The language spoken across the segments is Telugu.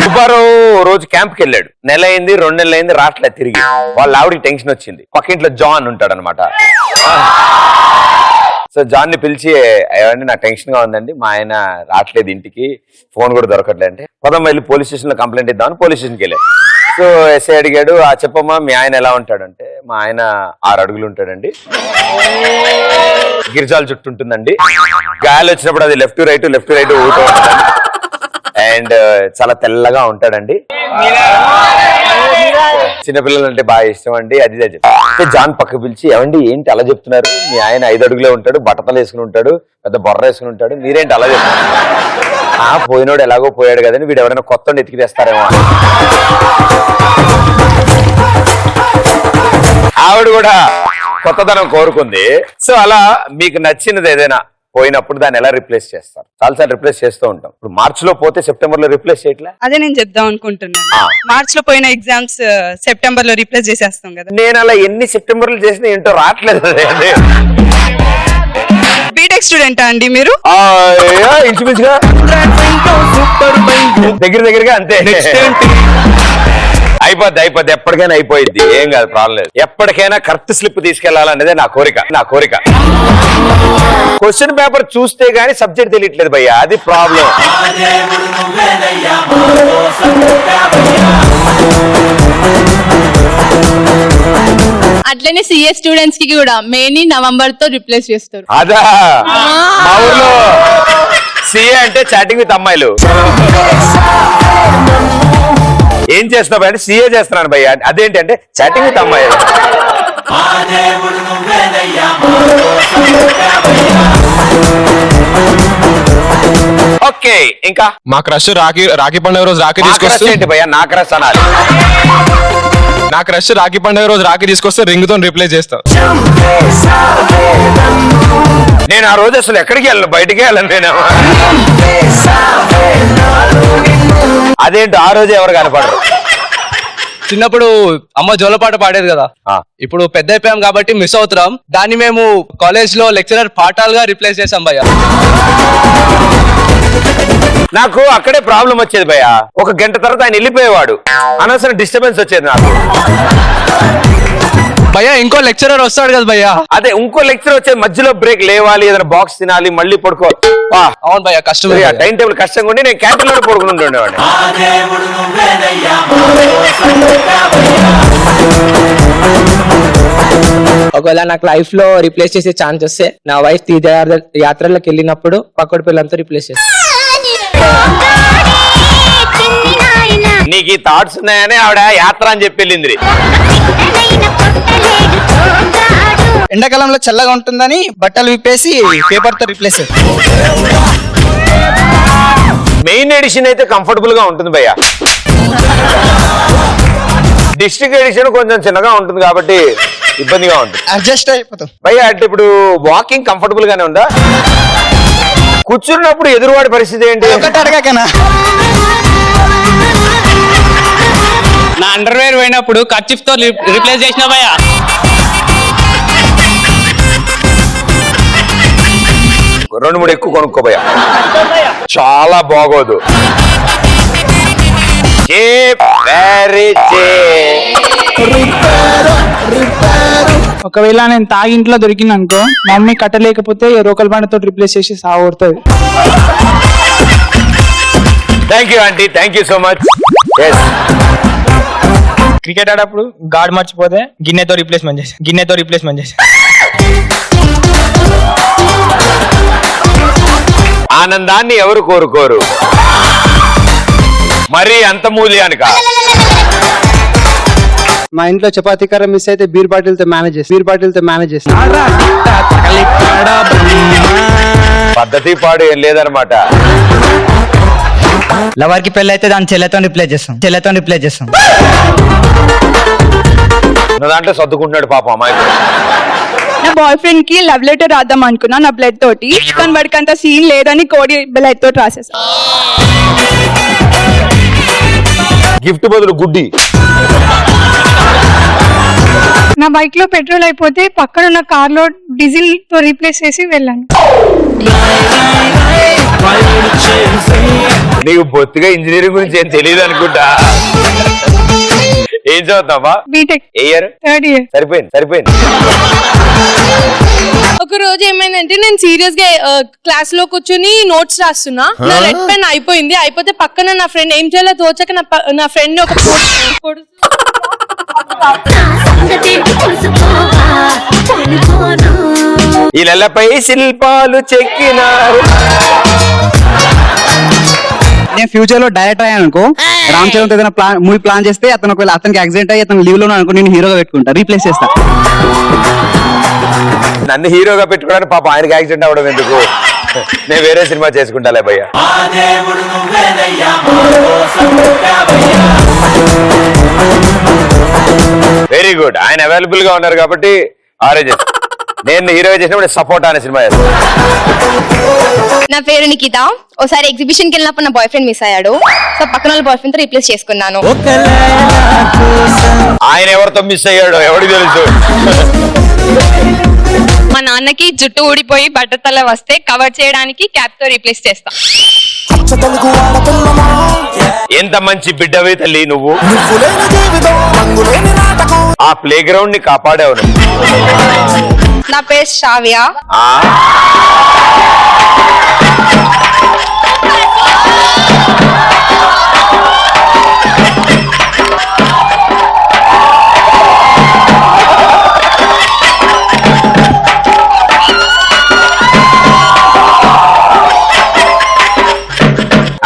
సుబ్బారావు రోజు క్యాంప్కి వెళ్ళాడు. నెల అయింది, 2 నెలలు అయింది, రావట్లేదు తిరిగి. వాళ్ళ ఆవిడికి టెన్షన్ వచ్చింది. పక్కింట్లో జాన్ ఉంటాడు అనమాట. సో జాన్ ని పిలిచి, ఏమండి నాకు టెన్షన్ గా ఉందండి, మా ఆయన రావట్లేదు ఇంటికి, ఫోన్ కూడా దొరకట్లేదు అంటే, పదం వెళ్ళి పోలీస్ స్టేషన్ లో కంప్లైంట్ ఇద్దామని పోలీస్ స్టేషన్కి వెళ్ళాడు. సో ఎస్ఐ అడిగాడు, చెప్పమ్మా మీ ఆయన ఎలా ఉంటాడంటే, మా ఆయన 6 అడుగులు ఉంటాడండి, గిరిజాల చుట్టూ ఉంటుందండి, గాయాలు వచ్చినప్పుడు అది లెఫ్ట్ రైట్ ఊగుతూ ఉంటుందండి, అండ్ చాలా తెల్లగా ఉంటాడండి, చిన్నపిల్లలు అంటే బాగా ఇష్టం అండి, అది చెప్తే జాన్ పక్క పిలిచి, ఏమండి ఏంటి అలా చెప్తున్నారు, మీ ఆయన 5 అడుగులే ఉంటాడు, బట్టతలు వేసుకుని ఉంటాడు, పెద్ద బొర్ర వేసుకుని ఉంటాడు, మీరేంటి అలా చెప్తున్నారు? పోయినోడు ఎలాగో పోయాడు కదండి, వీడు ఎవరైనా కొత్త ఎతికి తెస్తారేమో. ఆవిడ కూడా కొత్తదనం కోరుకుంది. సో అలా మీకు నచ్చినది ఏదైనా పోయినప్పుడు దాన్ని ఎలా రిప్లేస్ చేస్తారు? చాలాసార్లు రిప్లేస్ చేస్తూ ఉంటాం. ఇప్పుడు మార్చ్ లో పోతే సెప్టెంబర్ లో రిప్లేస్ చేయట్లే. అదే నేను చెప్దాం అనుకుంటున్నాను. మార్చ్ లో పోయిన ఎగ్జామ్స్ సెప్టెంబర్ లో రిప్లేస్ చేసేస్తాం కదా. నేను అలా ఎన్ని సెప్టెంబర్ లో చేసినా ఏంటో రావట్లేదు. బీటెక్ స్టూడెంటా అండి మీరు? ఇంచుమించుగా దగ్గరగా అంతే. అయిపోద్ది ఎప్పటికైనా అయిపోయింది, ఏం కాదు, ప్రాబ్లం లేదు. ఎప్పటికైనా కరెక్ట్ స్లిప్ తీసుకెళ్లాలనేదే నా కోరిక. క్వశ్చన్ పేపర్ చూస్తే గానీ సబ్జెక్ట్ తెలియట్లేదు భయ్యా, అది ప్రాబ్లం. అట్లనే సిఏ స్టూడెంట్స్ కి కూడా మే ని నవంబర్ తో రిప్లేస్ చేస్తారు. అదా మా ఊర్లో సిఏ అంటే చాటింగ్ విత్ అమ్మాయిలు. ఏం చేస్తున్నావు అంటే సిఏ చేస్తున్నాను భయ్య, అదేంటి అంటే చాటింగ్ విత్ అమ్మాయిలు. ఓకే, ఇంకా మా క్రష్ రాఖీ పండుగ రోజు రాఖీ తీసుకొస్తే ఏంటి భయ్య? నా క్రష్ అనాలి. నా క్రష్ రాఖీ పండుగ రోజు రాఖీ తీసుకొస్తే రింగ్ తో రిప్లేస్ చేస్తా. నేను ఆ రోజు అసలు ఎక్కడికి వెళ్ళను, బయటికి వెళ్ళను. నేను అదేంటి ఆ రోజు ఎవరు కనపడరు. చిన్నప్పుడు అమ్మ జోలపాట పాడేది కదా, ఇప్పుడు పెద్ద అయిపోయాం కాబట్టి మిస్ అవుతున్నాం. దాన్ని మేము కాలేజ్ లో లెక్చరర్ పాఠాలుగా రిప్లేస్ చేసాం భయ్య. నాకు అక్కడే ప్రాబ్లం వచ్చేది భయ్య. 1 గంట తర్వాత ఆయన వెళ్ళిపోయేవాడు, అనవసరం డిస్టర్బెన్స్ వచ్చేది నాకు. భయ్య ఇంకో లెక్చరర్ వస్తాడు కదా భయ్య, అదే ఇంకో లెక్చర్ వచ్చేది, మధ్యలో బ్రేక్ లేవాలి, ఏదైనా బాక్స్ తినాలి, మళ్ళీ పడుకో. అవును భయ్య, కష్టం. టైం టేబుల్ కష్టంగా ఉండి నేను క్యాంటీన్ లో పడుకుని ఉండేవాడిని. ఒకవేళ నాకు లైఫ్ లో రిప్లేస్ చేసే ఛాన్స్ వస్తే, నా వైఫ్ తీర్థయాత్రలకు వెళ్ళినప్పుడు పక్కడి పిల్లలతో రిప్లేస్ చేస్తాను. నీకు ఈ థాట్స్ ఉన్నాయని ఆవిడ యాత్ర అని చెప్పి వెళ్ళింది. ఎండాకాలంలో చల్లగా ఉంటుందని బట్టలు విప్పేసి పేపర్ తో రిప్లేస్. మెయిన్ ఎడిషన్ అయితే కంఫర్టబుల్ గా ఉంటుంది భయ్య. డిస్ట్రిక్ట్ ఎడిషన్ కొంచెం చిన్నగా ఉంటుంది కాబట్టి ఇబ్బందిగా ఉంటుంది, అడ్జస్ట్ అయిపోతాం భయ్య. అంటే ఇప్పుడు వాకింగ్ కంఫర్టబుల్ గానే ఉందా? కూర్చున్నప్పుడు ఎదురువాడి పరిస్థితి ఏంటి? ఒకటి అడగకనా, నా అండర్వేర్ పోయినప్పుడు కర్చీఫ్ తో రిప్లేస్ చేసిన భయ్య. రెండు మూడు ఎక్కువ కొనుక్కోబోయా, చాలా బాగోదు. ఒకవేళ నేను తాగింట్లో దొరికిన అనుకో, మమ్మీ కట్టలేకపోతే రోకల్ బండతో రిప్లేస్ చేసి సాగుతుంది. Thank you aunty, thank you so much. Cricket ఆడప్పుడు గాడ్ మర్చిపోతే గిన్నెతో రిప్లేస్మెంట్ చేసి. ఆనందాన్ని ఎవరు కోరుకోరు, మరి అంత మూల్యానిక. మా ఇంట్లో చపాతీ కర్ర మిస్ అయితే బీర్ బాటిల్ తో మేనేజ్ చేసి. పద్ధతి పాడు ఏం లేదనమాట. లవర్ కి పెళ్లి అయితే దాని చెల్లెతో రిప్లేస్ చేస్తాం. దాంట్లో సర్దుకుంటున్నాడు పాపం అమ్మాయి. నా బాయ్ ఫ్రెండ్ కి లవ్ లెటర్ రాద్దాం అనుకున్నా నా బ్లడ్ తోటి, కానీ వాడికి అంత సీన్ లేదని కోడి బ్లడ్ తోటి రాసేసా. గిఫ్ట్ బదులు గుడ్డి. నా బైక్ లో పెట్రోల్ అయిపోతే పక్కన ఉన్న కార్ లో డీజిల్ తో రీప్లేస్ చేసి వెళ్ళాను. నీకు బొత్తిగా ఇంజనీరింగ్ గురించి ఏం తెలియదు అనుకుంటా. ఏం చదువుతావా? బీటెక్ ఏ ఇయర్? 3rd year. సరిపోయింది. ఒక రోజు ఏమైందంటే నేను సీరియస్ గా క్లాస్ లో కూర్చొని నోట్స్ రాస్తున్నా. నా రెడ్ పెన్ అయిపోతే పక్కన నా ఫ్రెండ్ ఏం చేయాలో తోచక నా ఫ్రెండ్ ఒక ఈ నెలపై శిల్పాలు చెక్కినారు. నేను ఫ్యూచర్ లో డైరెక్టర్ అయ్యాను అనుకో, రామ్ చరణ్ తో ఏదైనా మూవీ ప్లాన్ చేస్తే అతను ఒకవేళ అతనికి యాక్సిడెంట్ అయ్యి అతను లీవ్ లో అనుకో, నేను హీరోగా పెట్టుకుంటా, రీప్లేస్ చేస్తా. నన్ను హీరోగా పెట్టుకోవడానికి పాప ఆయనకి యాక్సిడెంట్ అవ్వడం ఎందుకు? నేను వేరే సినిమా చేసుకుంటాలే భయ్య. Very good. ఆయన అవైలబుల్ గా ఉన్నారు కాబట్టి ఆరెంజ్. నేను హీరోగా చేసినప్పుడు సపోర్ట్ అనే సినిమా చేస్తాను. నా పేరు నిఖిత. ఒకసారి ఎగ్జిబిషన్ కి వెళ్ళినప్పుడు నా బాయ్ ఫ్రెండ్ మిస్ అయ్యాడు. సో పక్కన వాళ్ళ బాయ్ ఫ్రెండ్ తో రీప్లేస్ చేసుకున్నాను. ఆయన ఎవరితో మిస్ అయ్యాడో ఎవరికి తెలుసు. మా నాన్నకి జుట్టు ఊడిపోయి బట్టతల వస్తే కవర్ చేయడానికి క్యాప్ తో రీప్లేస్ చేస్తా. ఎంత మంచి బిడ్డవే తల్లి నువ్వు. ఆ ప్లే గ్రౌండ్ ని కాపాడావు నువ్వు. నా పేరు శ్రావ్య.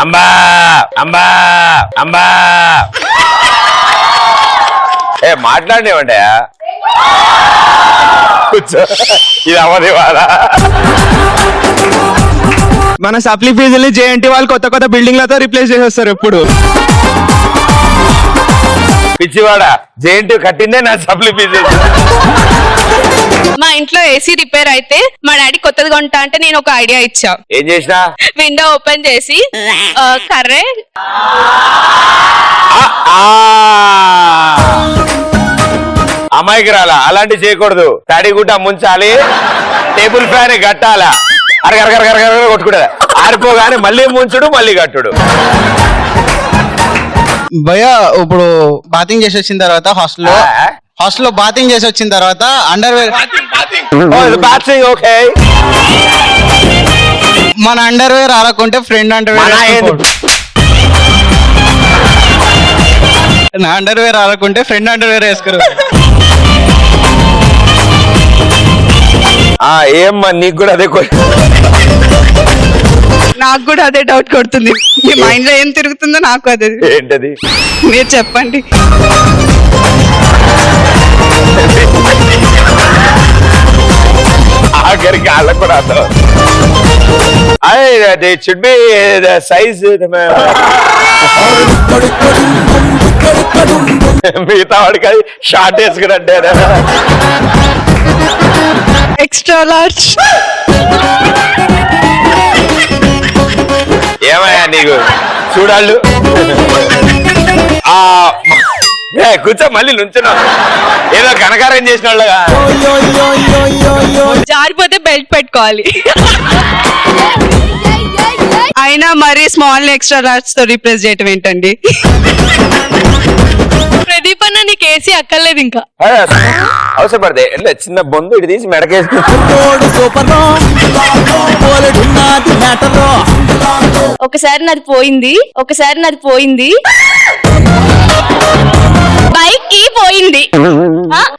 అంబా అంబా అంబా ఏ మాట్లాడినేవండి. కూర్చో, ఇది అవ్వదు వాళ్ళ. మన సప్లీ ఫీజుల్ని జేఎన్టీ వాళ్ళు కొత్త కొత్త బిల్డింగ్లతో రిప్లేస్ చేసేస్తారు ఎప్పుడు. పిచ్చివాడ, జేఎన్టీ కట్టిందే నా సప్లీ ఫీజు. మా ఇంట్లో ఏసీ రిపేర్ అయితే మా డాడీ కొత్తది కొంటా అంటే నేను ఒక ఐడియా ఇచ్చా. ఏం చేసినా? విండో ఓపెన్ చేసి కర్రే అమ్మాయికి రాలా, అలాంటివి చేయకూడదు. తడిగుడ్డ ముంచాలి, టేబుల్ ఫ్యాన్ కట్టాలా, అరగరగరగరగర కొట్టుకుంటా, ఆరిపోగానే మళ్ళీ ముంచుడు మళ్ళీ కట్టుడు. భయ ఇప్పుడు బాతింగ్ చేసి వచ్చిన తర్వాత హాస్టల్లో బాతింగ్ చేసి వచ్చిన తర్వాత అండర్వేర్ ఓకే, మన అండర్వేర్ ఆరకుంటే ఫ్రెండ్ అండర్వేర్, నా అండర్వేర్ ఆరకుంటే ఫ్రెండ్ అండర్వేర్ వేసుకోరు. ఏమ్మా నీకు కూడా అదే నాకు కూడా అదే డౌట్ కొడుతుంది. మీ మైండ్ లో ఏం తిరుగుతుందో నాకు అదే. ఏంటది? మీరు చెప్పండి. ఆఖరికి వాళ్ళకు కూడా అర్థం. అది షుడ్ బి సైజ్. మిగతా వాడికి అది షార్ట్ వేసుకున్నట్టే. Extra large. ఏమయ్యా నీకు చూడాళ్ళు. కూర్చో, మళ్ళీ నుంచున్నా ఏదో కనకారం చేసిన వాళ్ళగా. జారిపోతే బెల్ట్ పెట్టుకోవాలి. అయినా మరి స్మాల్ ఎక్స్ట్రా లార్జ్ తో రీప్లేస్ చేయటం ఏంటండి? ప్రదీప్ అన్న నీకు ఏసీ అక్కర్లేదు ఇంకా. అవసరపడితే ఎట్లా చిన్న బొందు ఇటు తీసి మెడకేసి. ఒకసారి నాది పోయింది బైక్ కి పోయింది.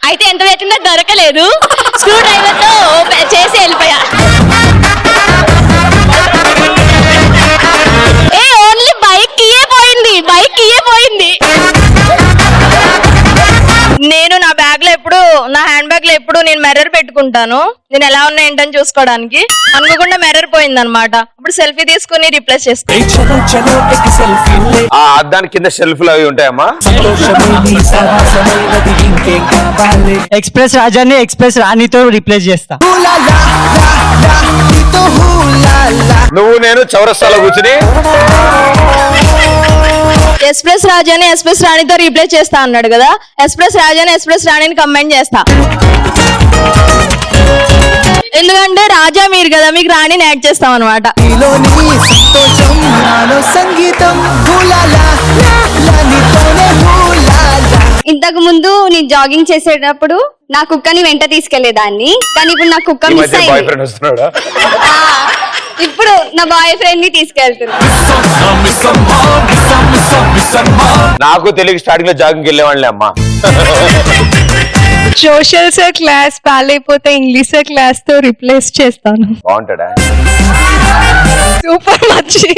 అయితే ఎంత వెతికినా దొరకలేదు. స్క్రూ డ్రైవర్ తో చేసి వెళ్ళిపోయా. ఓన్లీ బైక్ కియే పోయింది. నేను నా బ్యాగ్ లో ఎప్పుడు, నా హ్యాండ్ బ్యాగ్ లో ఎప్పుడు నేను మిర్రర్ పెట్టుకుంటాను, నేను ఎలా ఉన్నా ఏంటని చూసుకోవడానికి. అనుకోకుండా మిర్రర్ పోయింది అనమాట. అప్పుడు సెల్ఫీ తీసుకుని రీప్లేస్ చేస్తాను. ఆ అద్దానికి కింద షెల్ఫ్లు అవి ఉంటాయమ్మా. ఎక్స్ప్రెస్ రాజాని ఎక్స్ప్రెస్ రాణితో రీప్లేస్ చేస్తా. నువ్వు నేను చౌరస్తాలో కూర్చుని ఎక్స్ప్రెస్ రాజాని ఎక్స్ప్రెస్ రాణితో రీప్లేస్ చేస్తా అన్నాడు కదా, ఎక్స్ప్రెస్ రాజాని ఎక్స్ప్రెస్ రాణిని కంబైన్ చేస్తా. ఎందుకంటే రాజా మీరు కదా, మీకు రాణిని యాడ్ చేస్తాం అనమాట. ఇంతకు ముందు నేను జాగింగ్ చేసేటప్పుడు నా కుక్కని వెంట తీసుకెళ్లేదాన్ని, కానీ ఇప్పుడు నా కుక్క ఈ మిస్ మధ్య బాయ్ అయింది. ఫ్రెండ్ వస్తున్నాడా? ఇప్పుడు నా బాయ్ ఫ్రెండ్ ని తీసుకెళ్తున్నా. నాకు తెలియక స్టార్టింగ్ లో జాగింగ్కి వెళ్ళేవాళ్ళే అమ్మా. సోషల్ సార్ క్లాస్ పాలైపోతే ఇంగ్లీష్ సార్ క్లాస్ తో రిప్లేస్ చేస్తాను. బాగుంటాడా? సూపర్ మచ్చి.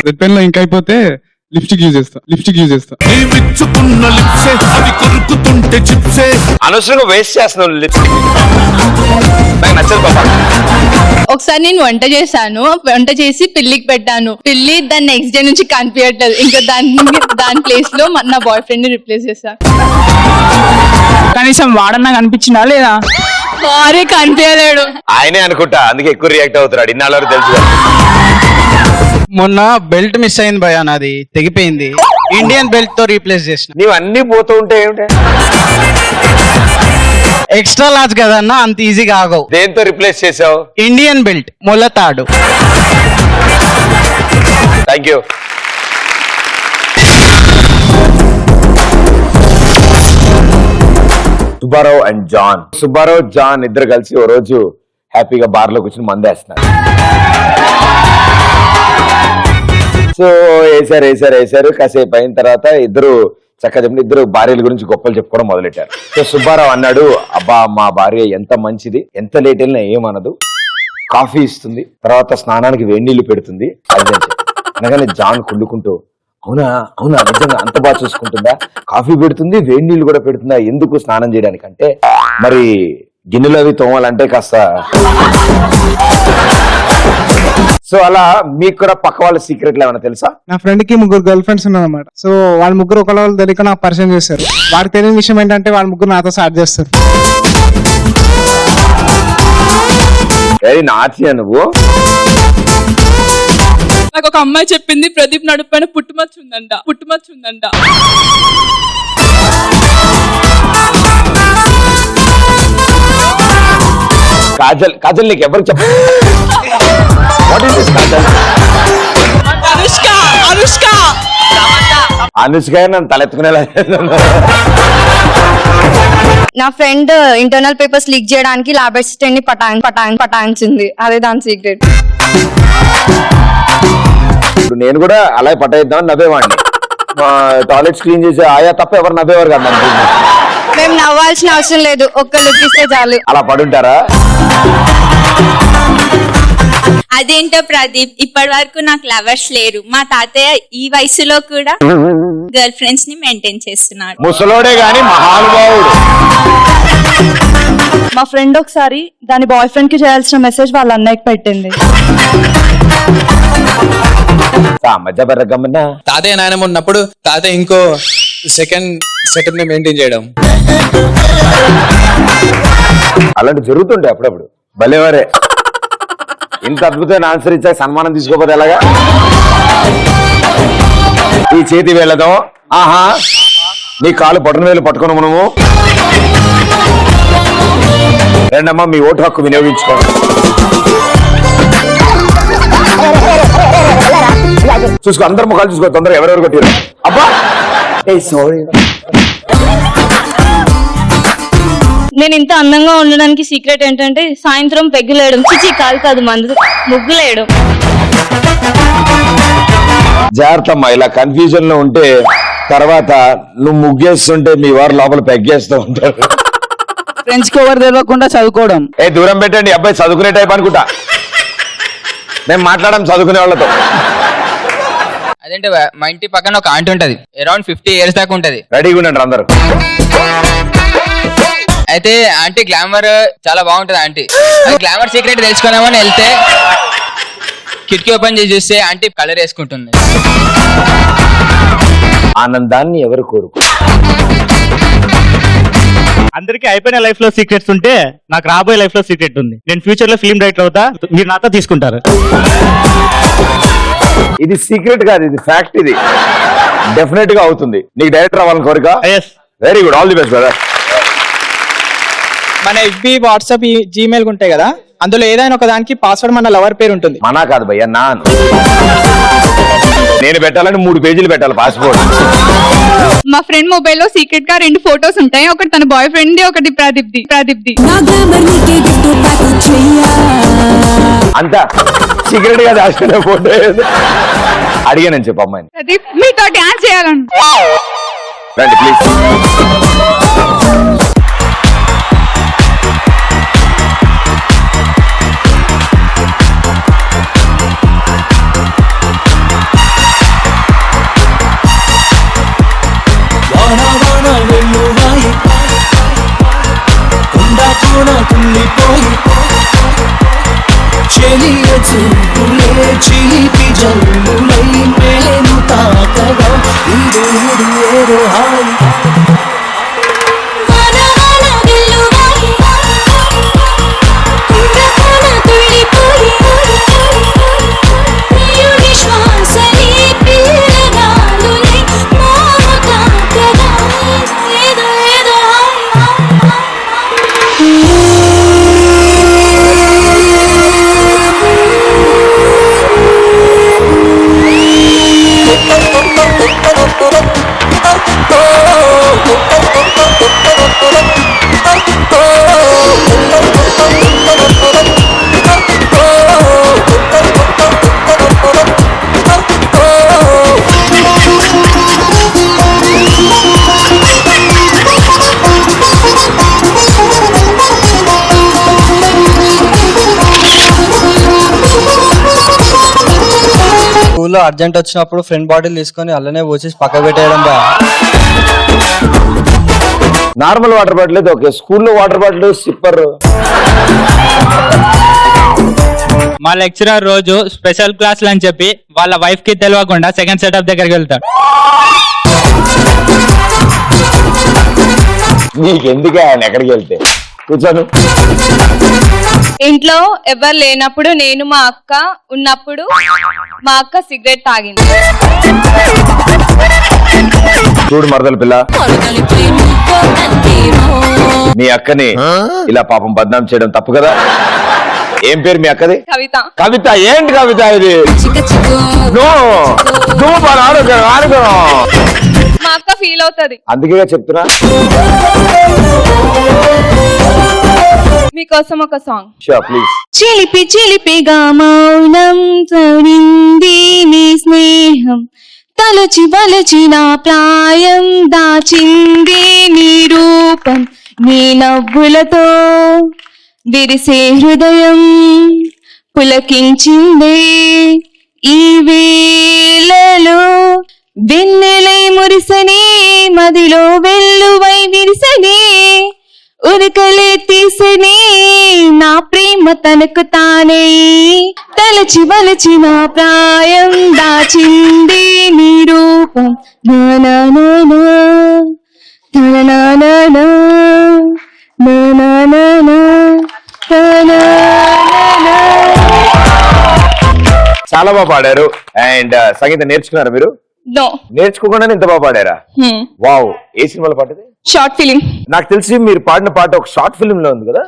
రెడ్ పెన్ లో ఇంకా అయిపోతే లిప్స్టిక్ యూజ్ చేస్తా. అనవసరంగా వేస్ట్ చేస్తున్నావు లిప్స్టిక్. నాకు నచ్చదు పాప. ఒకసారి నేను వంట చేశాను, వంట చేసి పిల్లికి పెట్టాను. పిల్లి దాన్ని నెక్స్ట్ డే నుంచి కనిపించట్లేదు. ఇంకా దాని ప్లేస్ లో నా బాయ్ ఫ్రెండ్ ని రిప్లేస్ చేశాను. కనీసం వాడన్నా కనిపించినా లేదా? వారే కనిపించలేడు. ఆయనే అనుకుంటా, అందుకే ఎక్కువ రియాక్ట్ అవుతున్నాడు. ఇన్నాళ్ళ వరకు తెలుసు. మొన్న బెల్ట్ మిస్ అయింది భయ, నాది తెగిపోయింది. ఇండియన్ బెల్ట్ తో రీప్లేస్ చేసిన. నీవు అన్ని పోతూ ఉంటే ఏమిటి? ఎక్స్ట్రా లార్జ్ కదన్నా, అంత ఈజీగా ఆగవు. దేంతో రిప్లేస్ చేసావు? ఇండియన్ బెల్ట్ మొలతాడు. Thank you. Subbarao and John. Subbarao John ఇద్దరు కలిసి ఓ రోజు హ్యాపీగా బార్ లో కూర్చొని మందేస్తున్నారు. సో వేసారు. కాసేపు అయిన తర్వాత ఇద్దరు చక్కగా ఇద్దరు భార్యల గురించి గొప్పలు చెప్పుకోవడం మొదలెట్టారు. సో సుబ్బారావు అన్నాడు, అబ్బా మా భార్య ఎంత మంచిది, ఎంత లేట్ వెళ్ళినా ఏమనదు, కాఫీ ఇస్తుంది, తర్వాత స్నానానికి వేడి నీళ్లు పెడుతుంది అది అనగానే జాన్ కుళ్ళుకుంటూ, అవునా నిజంగా అంత బాగా చూసుకుంటుందా, కాఫీ పెడుతుంది వేడి నీళ్లు కూడా పెడుతుందా, ఎందుకు స్నానం చేయడానికి అంటే, మరి గిన్నెలు అవి తోమాలంటే కాస్త. సో అలా మీకు కూడా పక్క వాళ్ళ సీక్రెట్లు ఏమైనా తెలుసా? నా ఫ్రెండ్ కి 3 గర్ల్ ఫ్రెండ్స్ ఉన్నారన్నమాట. సో వాళ్ళ ముగ్గురు ఒకళ్ళు తెలియక నాకు పరిచయం చేశారు. వారికి తెలియని విషయం ఏంటంటే వాళ్ళ ముగ్గురు నాతో స్టార్ట్ చేస్తారు. వెరీ నాచి నువ్వు. నాకు ఒక అమ్మాయి చెప్పింది, ప్రదీప్ నడుపు పైన పుట్టుమచ్చ ఉందంట. కాజల్ నీకు ఎవరు చెప్ప? What is this Kajal? Anushka నన్ను తలెత్తుకునేలా. నా ఫ్రెండ్ ఇంటర్నల్ పేపర్స్ లీక్ చేయడానికి ల్యాబ్ అసిస్టెంట్ ని పటాయించింది. అదే దాని సీక్రెట్. ఇప్పుడు నేను కూడా అలా పటాయిద్దామని నవ్వేవాడిని. మా టాయిలెట్స్ క్లీన్ చేసే ఆయా తప్ప ఎవరు నవ్వేవారు కదా. మేము నవ్వాల్సిన అవసరం లేదు, ఒక్క లుక్ ఇస్తే చాలు. అలా పడుంటారా? అదేంటో ప్రదీప్, ఇప్పటి వరకు నాకు లవర్స్ లేరు. మా తాతయ్య ఈ వయసులో కూడా గర్ల్ ఫ్రెండ్స్ ని మెయింటైన్ చేస్తున్నాడు. ముసలోడే గాని మహానుభావుడు. మా ఫ్రెండ్ ఒకసారి దాని బాయ్ ఫ్రెండ్ కి చేయాల్సిన మెసేజ్ వాళ్ళ అన్నయ్యకి పెట్టింది. తాతయ్య నాయనమ్మ ఉన్నప్పుడు తాతయ్య ఇంకో సెకండ్ ని మెయింటైన్ చేయడం, అలాంటి జరుగుతుంటాయి అప్పుడప్పుడు. భలేవారే, ఇంత అద్భుతమైన ఆన్సర్ ఇచ్చాక సన్మానం తీసుకోపోతే ఎలాగా? ఈ చేతి వేళ్ళతో ఆహా నీ కాలు బొటన వేలు పట్టుకుని మనము రెండమ్మా మీ ఓటు హక్కు వినియోగించుకోండి. చూసుకో, అందరు ముఖాలు చూసుకో, తొందరగా ఎవరెవరు కొట్టారు. అబ్బా సారీ. నేను ఇంత అందంగా ఉండడానికి సీక్రెట్ ఏంటంటే సాయంత్రం పెగ్గులేయడం. చిచి కాదు ముగ్గులేయడం. జాగ్రత్త అమ్మా, ఇలా కన్ఫ్యూజన్ లో ఉంటే తర్వాత నువ్వు ముగ్గేస్తుంటే మీ వారు లోపల పెగ్గేస్తూ ఉంటారు. ఫ్రెండ్స్ కి ఎవరు తెలియకుండా చదువుకోవడం. దూరం పెట్టండి, అబ్బాయి చదువుకునే టైప్ అనుకుంటా. మేము మాట్లాడడం చదువుకునే వాళ్ళతో. అదేంటే మా ఇంటి పక్కన ఒక ఆంటీ ఉంటది, అరౌండ్ 50 years దాకా ఉంటది. రెడీగా ఉండండి అందరూ. అయితే ఆంటీ గ్లామర్ చాలా బాగుంటది. ఆంటీ గ్లామర్ సీక్రెట్ తెలుసుకుందామని వెళ్తే కిటికీ ఓపెన్ చేసి చూస్తే ఆంటీ కలర్ వేసుకుంటుంది. ఆనందాన్ని ఎవరు కోరుకు? అందరికీ అయిపోయిన లైఫ్ లో సీక్రెట్స్ ఉంటే నాకు రాబోయే లైఫ్ లో సీక్రెట్ ఉంది. నేను ఫ్యూచర్ లో ఫిల్మ్ డైరెక్టర్ అవుతా, మీరు నాతో తీసుకుంటారు. ఇది సీక్రెట్ కాదు, ఇది ఫ్యాక్ట్. ఇది డెఫినెట్ గా అవుతుంది. నీకు డైరెక్టర్ అవ్వాలని కోరిక? Very good, all the best brother. మన ఎఫ్బి వాట్సాప్ జీమెయిల్ ఉంటాయి కదా, అందులో ఏదైనా ఒక దానికి పాస్వర్డ్ మన లవర్ పేరు ఉంటుంది. మనా కాదు భయ్యా, నాన్. నేను పెట్టాలని 3 పేజీలు పెట్టాలి పాస్పోర్ట్. మా ఫ్రెండ్ మొబైల్ లో సీక్రెట్ గా 2 ఫోటోస్ ఉంటాయి. ఒకటి తన బాయ్ ఫ్రెండ్ ది, ఒకటి ప్రదీప్ది. అంతా సీక్రెట్ గా దాచుకునే ఫోటో అడిగానని చెప్పు అమ్మాయిని. ప్రదీప్ మీతో డాన్స్ చేయాలను. రండి ప్లీజ్. స్కూల్లో అర్జెంట్ వచ్చినప్పుడు ఫ్రెండ్ బాటిల్ తీసుకొని అల్లనే పోసేసి పక్క పెట్టేయడం బా. నార్మల్ వాటర్ బాటిల్ అయితే ఓకే, స్కూల్లో వాటర్ బాటిల్ సిప్పర్. మా లెక్చరర్ రోజు స్పెషల్ క్లాసులు అని చెప్పి వాళ్ళ వైఫ్ కి తెలియకుండా సెకండ్ సెటప్ దగ్గరికి వెళ్తాడు. నీకెందుకే ఆయన ఎక్కడికి వెళ్తే? కూర్చోను. ఇంట్లో ఎవరు లేనప్పుడు నేను మా అక్క ఉన్నప్పుడు మా అక్క సిగరెట్ తాగింది. చూడు మరదల పిల్ల, నీ అక్కని ఇలా పాపం బద్నాం చేయడం తప్పు కదా. ఏం పేరు మీ అక్కది? కవిత. కవిత. ఏంటి కవిత ఇది? నువ్వు ఆడుకో. మా అక్క ఫీల్ అవుతది, అందుకే చెప్తున్నా. మీకోసం ఒక సాంగ్. Sure please. చిలిపి చిలిపిగా మౌనం చరింది నీ స్నేహం, తలచి వలచిన ప్రాయం దాచింది నీ రూపం, నీ నవ్వులతో విరిసే హృదయం పులకించిందే ఈ వేళలో, వెన్నెలై మురిసనే మదిలో వెల్లువై విరిసనే, ఉరకలే తీసనే నా ప్రేమ తనకు తానే, తలచి వలచిన ప్రాయం దాచింది నీ రూపం, చాలా బాగా పాడారు. అండ్ సంగీతం నేర్చుకున్నారు మీరు? నో. నేర్చుకోకుండానే ఇంత బాగా పాడారా? వావ్. ఏ సినిమాలో పాటది? Short film. నాకు తెలిసి మీరు పాడిన పాట ఒక షార్ట్ ఫిల్మ్ లో ఉంది కదా.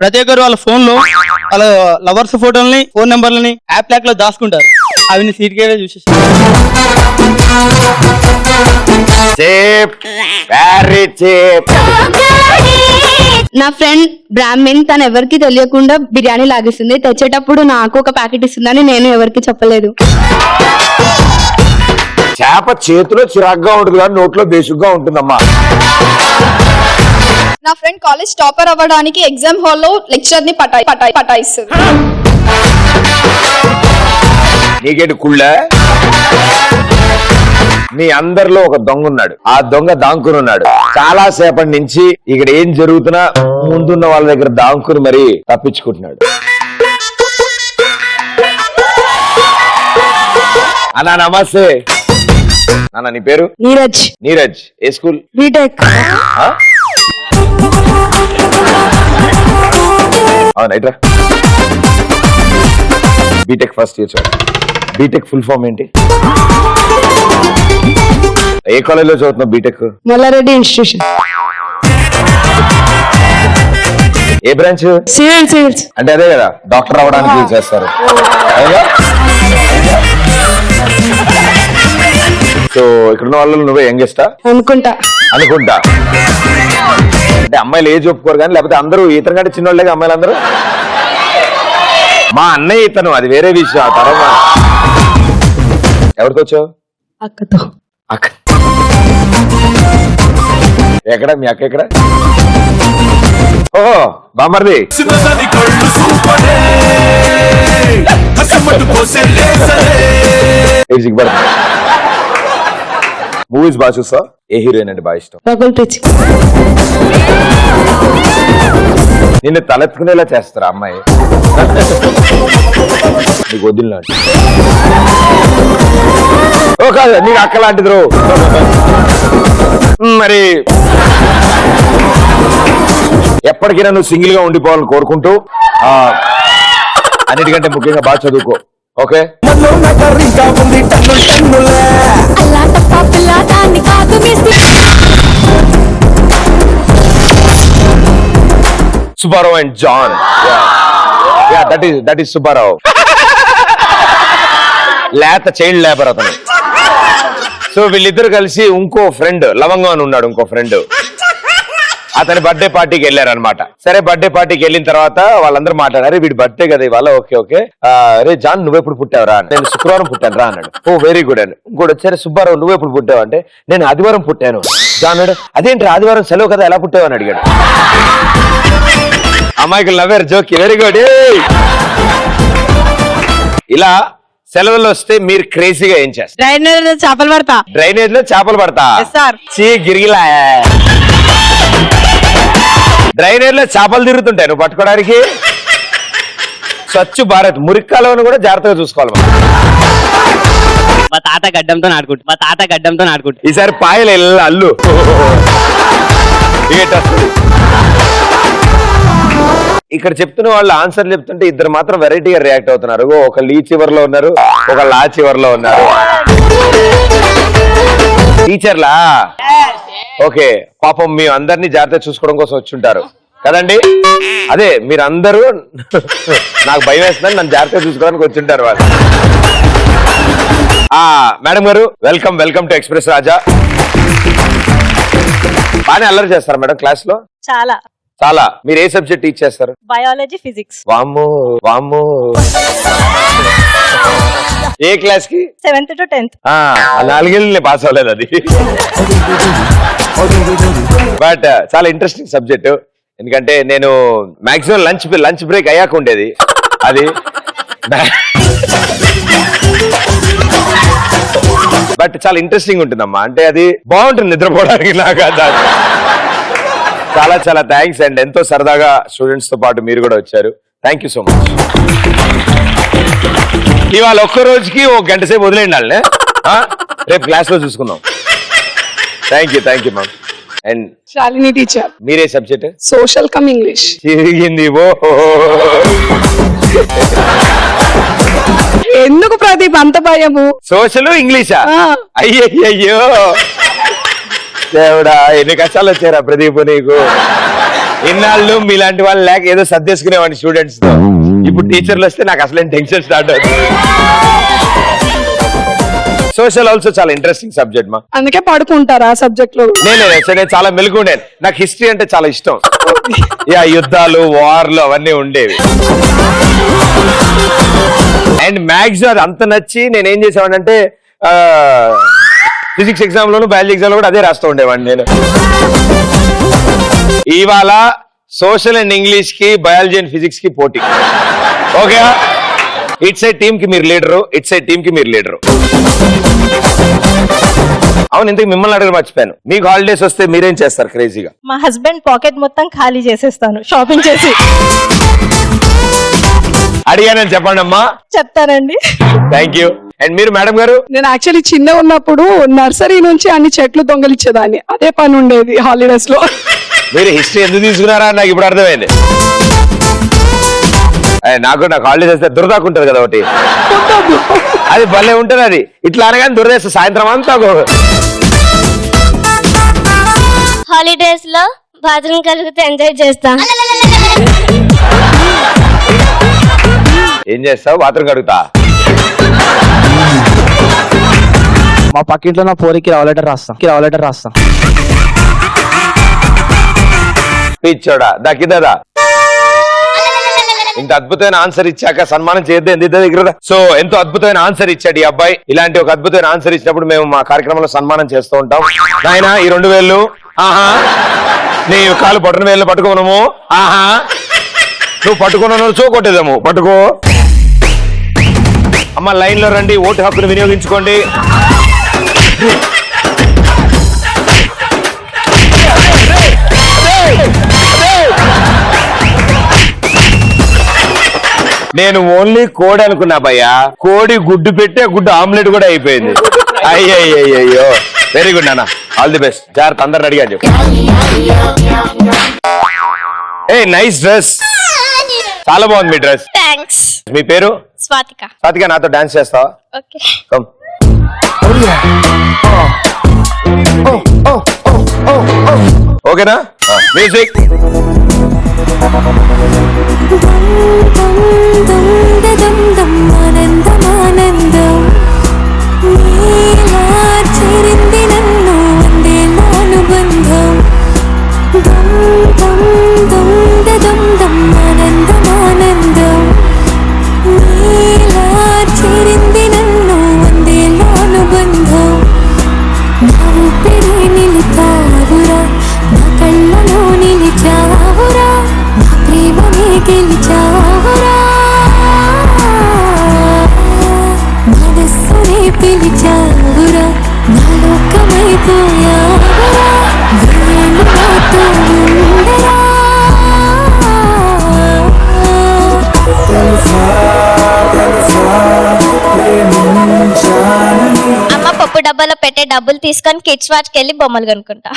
ప్రతి ఒక్కరు వాళ్ళ ఫోన్ లో వాళ్ళ లవర్స్ ఫోటోల్ని, ఫోన్ నెంబర్లని యాప్ ప్యాక్ లో దాచుకుంటారు. అవి సీట్ కే చూసేసి నా ఫ్రెండ్ బ్రాహ్మణ్, తను ఎవరికి తెలియకుండా బిర్యానీ లాగిస్తుంది. తెచ్చేటప్పుడు నాకు ఒక ప్యాకెట్ ఇస్తుందని నేను ఎవరికి చెప్పలేదు. చేప చేతిలో చిరాగ్గా ఉంటుంది కానీ నోట్లో బేసిక్గా ఉంటుందమ్మా. నా ఫ్రెండ్ కాలేజ్ టాపర్ అవ్వడానికి ఎగ్జామ్ హాల్లో లెక్చర్ ని పటాయిస్తుంది. నీకేంటి కుళ్ళ? మీ అందరిలో ఒక దొంగ ఉన్నాడు. ఆ దొంగ దాంకుని ఉన్నాడు. చాలా సేపటి నుంచి ఇక్కడ ఏం జరుగుతున్నా ముందున్న వాళ్ళ దగ్గర దాంకుని మరి తప్పించుకుంటున్నాడు. అన్నా నమస్తే. అన్న నీ పేరు? నీరజ్. నీరజ్. ఏ స్కూల్? బీటెక్. అవునైట్రా. BTech first year. BTech full form ఏంటి? ఏ కాలేజ్ లో చదువుతున్నావు బీటెక్? మల్లారెడ్డి ఇన్స్టిట్యూషన్. ఏ బ్రాంచ్? సివిల్స్. అంటే అదే కదా డాక్టర్ అవ్వడానికి చేస్తారు. సో ఇక్కడ ఉన్న వాళ్ళు నువ్వే యంగెస్టా అనుకుంటా. అంటే అమ్మాయిలు ఏజ్ ఒప్పుకోరు కానీ, లేకపోతే అందరూ ఇతను కంటే చిన్నోళ్ళే అమ్మాయిలు అందరూ. మా అన్నయ్య ఇతను, అది వేరే విషయం. ఆ తర్వాత ఎవరితో వచ్చావు? అక్కతో. అక్క ఎక్కడ? మీ అక్క ఎక్కడ? ఓహో బామర్ది. మూవీస్ బాగా చూస్తా? ఏ హీరోయిన్ అంటే బాగా ఇష్టం? రకుల్ ప్రీత్. నిన్ను తలెత్తుకునేలా చేస్తారా అమ్మాయి? నీకు వదిలినాడు. ఓ కాదు, నీకు అక్క లాంటిది రో. మరి ఎప్పటికైనా నువ్వు సింగిల్ గా ఉండిపోవాలని కోరుకుంటూ అన్నిటికంటే ముఖ్యంగా బాగా చదువుకో. Okay? Subbarao and John. That is Subbarao. లేత చైల్డ్ లేబర్ అతను. సో వీళ్ళిద్దరు కలిసి ఇంకో ఫ్రెండ్ లవంగం అని ఉన్నాడు, ఇంకో ఫ్రెండ్, అతని బర్త్డే పార్టీకి వెళ్ళారనమాట. సరే బర్త్డే పార్టీకి వెళ్ళిన తర్వాత వాళ్ళందరూ మాట్లాడారు, వీడి బర్త్డే కదా ఇవాళ. ఓకే ఓకే, రే జాన్ నువ్వెప్పుడు పుట్టావురా? నేను శుక్రవారం పుట్టాను రా అన్నాడు. ఓ వెరీ గుడ్ అని. ఇంకోటి వచ్చారు, సుబ్బారావు నువ్వెప్పుడు పుట్టావు అంటే నేను ఆదివారం పుట్టాను. జాన్ అన్నాడు, అదేంటి ఆదివారం సెలవు కదా ఎలా పుట్టావు అని అడిగాడు. అమ్మాయికులు నవ్వారు, జోకి. Very good. ఇలా సెలవులు వస్తే మీరు క్రేజీగా ఏం చేస్తారు? డ్రైనేజ్ లో చేపలు పడతా. డ్రైనేజ్ లో చేపలు పడతా? గిరిగిలా డ్రైనేజ్ లో చేపలు తిరుగుతుంటాయి నువ్వు పట్టుకోవడానికి. స్వచ్ఛ భారత్ మురిక్కాలను కూడా జాగ్రత్తగా చూసుకోవాలి. మా తాత గడ్డంతో నాటుకుంటా. ఈసారి పాయలు అల్లు ఇక్కడ చెప్తున్న వాళ్ళు ఆన్సర్ చెప్తుంటే ఇద్దరు మాత్రం వెరైటీగా రియాక్ట్ అవుతున్నారు. ఒకళ్ళు ఈ చివర్లో ఉన్నారు, ఒకళ్ళు ఆ చివర్లో ఉన్నారు. టీచర్లా? ఓకే, పాపం మీ అందరినీ జాగ్రత్త చూసుకోవడం కోసం వచ్చుంటారు కదండి. అదే మీరందరూ నాకు భయం వేస్తుందని నన్ను జాగ్రత్తగా చూసుకోవడానికి వచ్చుంటారు వాళ్ళు. మేడం గారు వెల్కమ్ టు ఎక్స్ప్రెస్ రాజా. బాగానే అల్లరి చేస్తారా మేడం క్లాస్ లో? చాలా. మీరు ఏ సబ్జెక్ట్ టీచ్ చేస్తారు? Biology, physics. వామ్మో. ఏ క్లాస్ కి? 7th to 10th. 4 ఏళ్ళు పాస్ అవ్వలేదు అది. బట్ చాలా ఇంట్రెస్టింగ్ సబ్జెక్ట్. ఎందుకంటే నేను మాక్సిమం లంచ్ బ్రేక్ అయ్యాక ఉండేది అది. బట్ చాలా ఇంట్రెస్టింగ్ ఉంటుందమ్మా. అంటే అది బాగుంటుంది నిద్రపోవడానికి. నాకు చాలా థ్యాంక్స్ అండ్ ఎంతో సరదాగా స్టూడెంట్స్ తో పాటు మీరు కూడా వచ్చారు. Thank you so much. ఇవాళ ఒక్క రోజుకి 1 గంట సేపు వదిలేండి వాళ్ళని. రేపు క్లాస్ లో చూసుకుందాం. Thank you ma'am. And Shalini teacher. మీరే సబ్జెక్ట్? Social come English. తిరిగింది. ఎందుకు ప్రదీప్ అంత భయము? సోషల్ ఇంగ్లీషా? అయ్యయ్యో దేవుడా, ఎన్ని కష్టాలు వచ్చారా ప్రదీప్ నీకు. ఇన్నాళ్ళు మీలాంటి వాళ్ళు లేక ఏదో సర్దేసుకునేవాడిని స్టూడెంట్స్ తో. ఇప్పుడు టీచర్లు వస్తే నాకు అసలు టెన్షన్ స్టార్ట్ అవుతుంది. సోషల్ ఆల్సో చాలా ఇంట్రెస్టింగ్ సబ్జెక్ట్ మా. అందుకే పడుకుంటారా సబ్జెక్ట్ లో? నేను చాలా మెలుగుండేది. నాకు హిస్టరీ అంటే చాలా ఇష్టం. యుద్ధాలు, వార్లు అవన్నీ ఉండేవి. అండ్ మ్యాథ్స్ అది అంత నచ్చి నేను ఏం చేసేవాడిని అంటే ఫిజిక్స్ ఎగ్జామ్ లోను బయాలజీ ఎగ్జామ్ లో కూడా అదే రాస్తూ ఉండేవాడిని నేను. ఇవాళ సోషల్ అండ్ ఇంగ్లీష్ కి, బయాలజీ అండ్ ఫిజిక్స్ కి పోటీ. ఓకే, ఇట్స్ ఏ టీమ్ కి మీరు లీడరు. అవును, ఇంతకు మిమ్మల్ని అడగడం మర్చిపోయాను. మీకు హాలిడేస్ వస్తే మీరేం చేస్తారు క్రేజీగా? మా హస్బెండ్ పాకెట్ మొత్తం ఖాళీ చేసేస్తాను షాపింగ్ చేసి. అడిగానని చెప్పండి అమ్మా. చెప్తానండి. Thank you. అండ్ మీరు మేడం గారు? నేను యాక్చువల్లీ చిన్న ఉన్నప్పుడు నర్సరీ నుంచి అన్ని చెట్లు దొంగలిచ్చేదాన్ని. అదే పని ఉండేది హాలిడేస్ లో. మీరు హిస్టరీ ఎందుకు తీసుకున్నారా నాకు ఇప్పుడు అర్థమైంది. నాకు హాలిడేస్ వస్తే దురదాకుంటది కదా ఒకటి, అది భలే ఉంటుంది. అది ఇట్లా అనగానే దురదేస్తా సాయంత్రం అంతా. హాలిడేస్ లో బాత్రూమ్ కలిగితే ఎంజాయ్ చేస్తాం. ఏం చేస్తావు? బాత్రూమ్ కడుగుతా. మా పక్కింట్లో నా పోరికి లవ్ లెటర్ రాస్తాం. పిచ్చోడా దక్కిదా? ఇంత అద్భుతమైన ఆన్సర్ ఇచ్చాక సన్మానం చేద్దాం ఎంత దగ్గర. సో ఎంతో అద్భుతమైన ఆన్సర్ ఇచ్చాడు ఈ అబ్బాయి. ఇలాంటి ఒక అద్భుతమైన ఆన్సర్ ఇచ్చినప్పుడు మేము మా కార్యక్రమంలో సన్మానం చేస్తూ ఉంటాం. నాయన ఈ 2 వేళ్ళు, ఆహా, నీ కాలు పట్టున వేళ్ళు పట్టుకోనము, ఆహా, నువ్వు పట్టుకున్న చూకొట్టేదాము, పట్టుకో. అమ్మ లైన్ లో రండి, ఓటు హక్కును వినియోగించుకోండి. నేను ఓన్లీ కోడి అనుకున్నా భయ్యా, కోడి గుడ్డు పెట్టి ఆ గుడ్డు ఆమ్లెట్ కూడా అయిపోయింది. అయ్యయ్యో, వెరీ గుడ్ నాన్న, ఆల్ ది బెస్ట్. జాగ్రత్త, అందరు అడిగా చెప్పు. ఏ నైస్ డ్రెస్, చాలా బాగుంది మీ డ్రెస్. థ్యాంక్స్. మీ పేరు? స్వాతిక. స్వాతిక, నాతో డాన్స్ చేస్తావా? ఓకే. కమ్. ఓకేనా? మ్యూజిక్. అమ్మ పప్పు డబ్బాలో పెట్టే డబ్బులు తీసుకొని కిడ్స్ వాచ్కి వెళ్ళి బొమ్మలు కొనుక్కుంటా.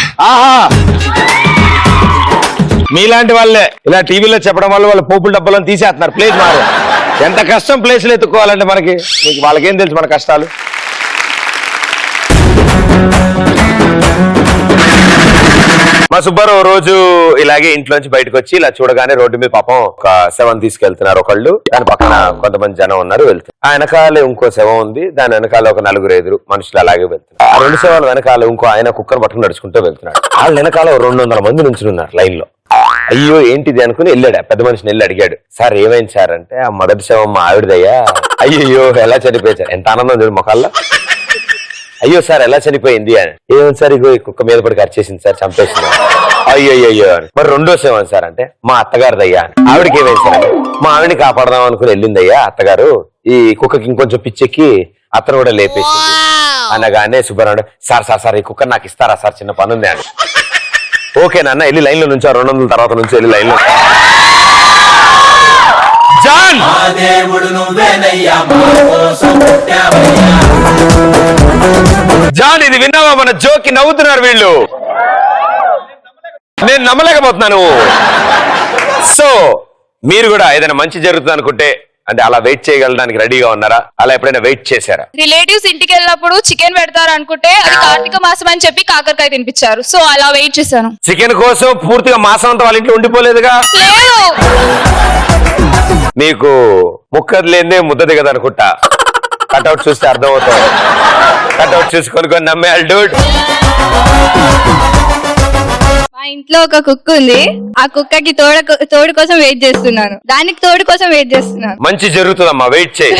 మీలాంటి వాళ్ళే ఇలా టీవీలో చెప్పడం వల్ల వాళ్ళ పోపుల డబ్బాలను తీసేస్తున్నారు. ప్లేస్ మారు. ఎంత కష్టం ప్లేస్లు ఎత్తుక్కోవాలంటే మనకి. మీకు వాళ్ళకేం తెలుసు మన కష్టాలు. మా సుబ్బారావు రోజు ఇలాగే ఇంట్లోంచి బయటకు వచ్చి ఇలా చూడగానే రోడ్డు మీద పాపం ఒక శవం తీసుకెళ్తున్నారు ఒకళ్ళు. దాని పక్కన కొంతమంది జనం ఉన్నారు, వెళ్తారు. ఆ వెనకాల ఇంకో శవం ఉంది, దాని వెనకాల ఒక 4 మనుషులు అలాగే వెళ్తున్నారు. ఆ 2 శవాల వెనకాల ఇంకో ఆయన కుక్కను పట్టుకుని నడుచుకుంటూ వెళ్తున్నాడు. వాళ్ళ వెనకాల 200 మంది నుంచున్నారు లైన్ లో. అయ్యో ఏంటిది అనుకుని వెళ్ళాడు. పెద్ద మనిషిని వెళ్ళి అడిగాడు, సార్ ఏమైంది సార్ అంటే, ఆ మొదటి శవం మా ఆవిడదయ్యా. అయ్యో ఎలా చనిపోయారు సార్? ఎంత ఆనందం చూడు మొక్కల్లో. అయ్యో సార్ ఎలా చనిపోయింది అని. ఏమైంది సార్? ఇగో ఈ కుక్క మీద పడి ఖర్చేసింది సార్, చంపేసింది. అయ్యో అని. మరి 2వ శవం సార్ అంటే, మా అత్తగారిదయ్యా అని. ఆవిడకి ఏమైంది సార్? మా ఆవిడని కాపాడదాం అనుకుని వెళ్ళిందయ్యా అత్తగారు, ఈ కుక్కకి ఇంకొంచెం పిచ్చెక్కి అత్తను కూడా లేపేసింది అనగానే సుబ్బారావు, సార్ ఈ కుక్క నాకు ఇస్తారా సార్, చిన్న పని ఉంది అని. ఓకే నాన్న, వెళ్ళి లైన్ లో నుంచి 200 తర్వాత నుంచి వెళ్ళి లైన్ లో. జాన్ జాన్ ఇది విన్నావా? మన జోకి నవ్వుతున్నారు వీళ్ళు, నేను నమ్మలేకపోతున్నాను. సో మీరు కూడా ఏదైనా మంచి జరుగుతుంది అనుకుంటే అంటే అలా వెయిట్ చేయగలడానికి రెడీగా ఉన్నారా? అలా ఎప్పుడైనా వెయిట్ చేశారా? రిలేటివ్స్ ఇంటికి వెళ్ళినప్పుడు చికెన్ పెడతారు అనుకుంటే అది కార్తీక మాసం అని చెప్పి కాకరకాయ తినిపించారు. సో అలా వెయిట్ చేశాను. చికెన్ కోసం పూర్తిగా మాసం అంతా వాళ్ళ ఇంట్లో ఉండిపోలేదుగా? లేదు. మీకు ముక్కది లేదే ముద్ద దిగదు అనుకుంటా. కట్అవుట్ చూస్తే అర్థం అవుతుంది. కట్అవుట్ చూసుకొని నమ్మేయాలి డూడ్. మా ఇంట్లో ఒక కుక్క ఉంది. ఆ కుక్కకి తోడు కోసం వెయిట్ చేస్తున్నాను. దానికి తోడు కోసం వెయిట్ చేస్తున్నాను. మంచి జరుగుతుందమ్మా, వెయిట్ చేయి.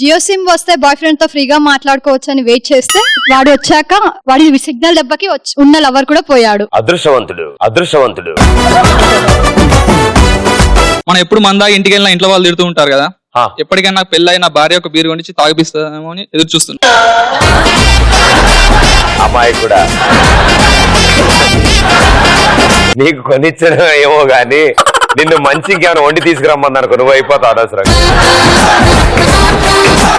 జియో సిమ్ వస్తే బాయ్ ఫ్రెండ్ తో ఫ్రీగా మాట్లాడుకోవచ్చు అని వెయిట్ చేస్తే వాడు వచ్చాక వాడి సిగ్నల్ దెబ్బకి ఉన్న లవర్ కూడా పోయాడు. అదృష్టవంతుడు. మనం ఎప్పుడు మందాగి ఇంటికి వెళ్ళినా ఇంట్లో వాళ్ళు తిడుతూ ఉంటారు కదా. ఎప్పటికైనా పెళ్ళై నా భార్య ఒక బీరు కొనిచ్చి తాగిపిస్తామో అని ఎదురు చూస్తున్నా. అమ్మాయి కూడా నీకు కొనిచ్చడం ఏమో గాని నిన్ను మంచికి ఏమైనా వండి తీసుకురమ్మన్నారు, నువ్వు అయిపోతావు అనవసరంగా.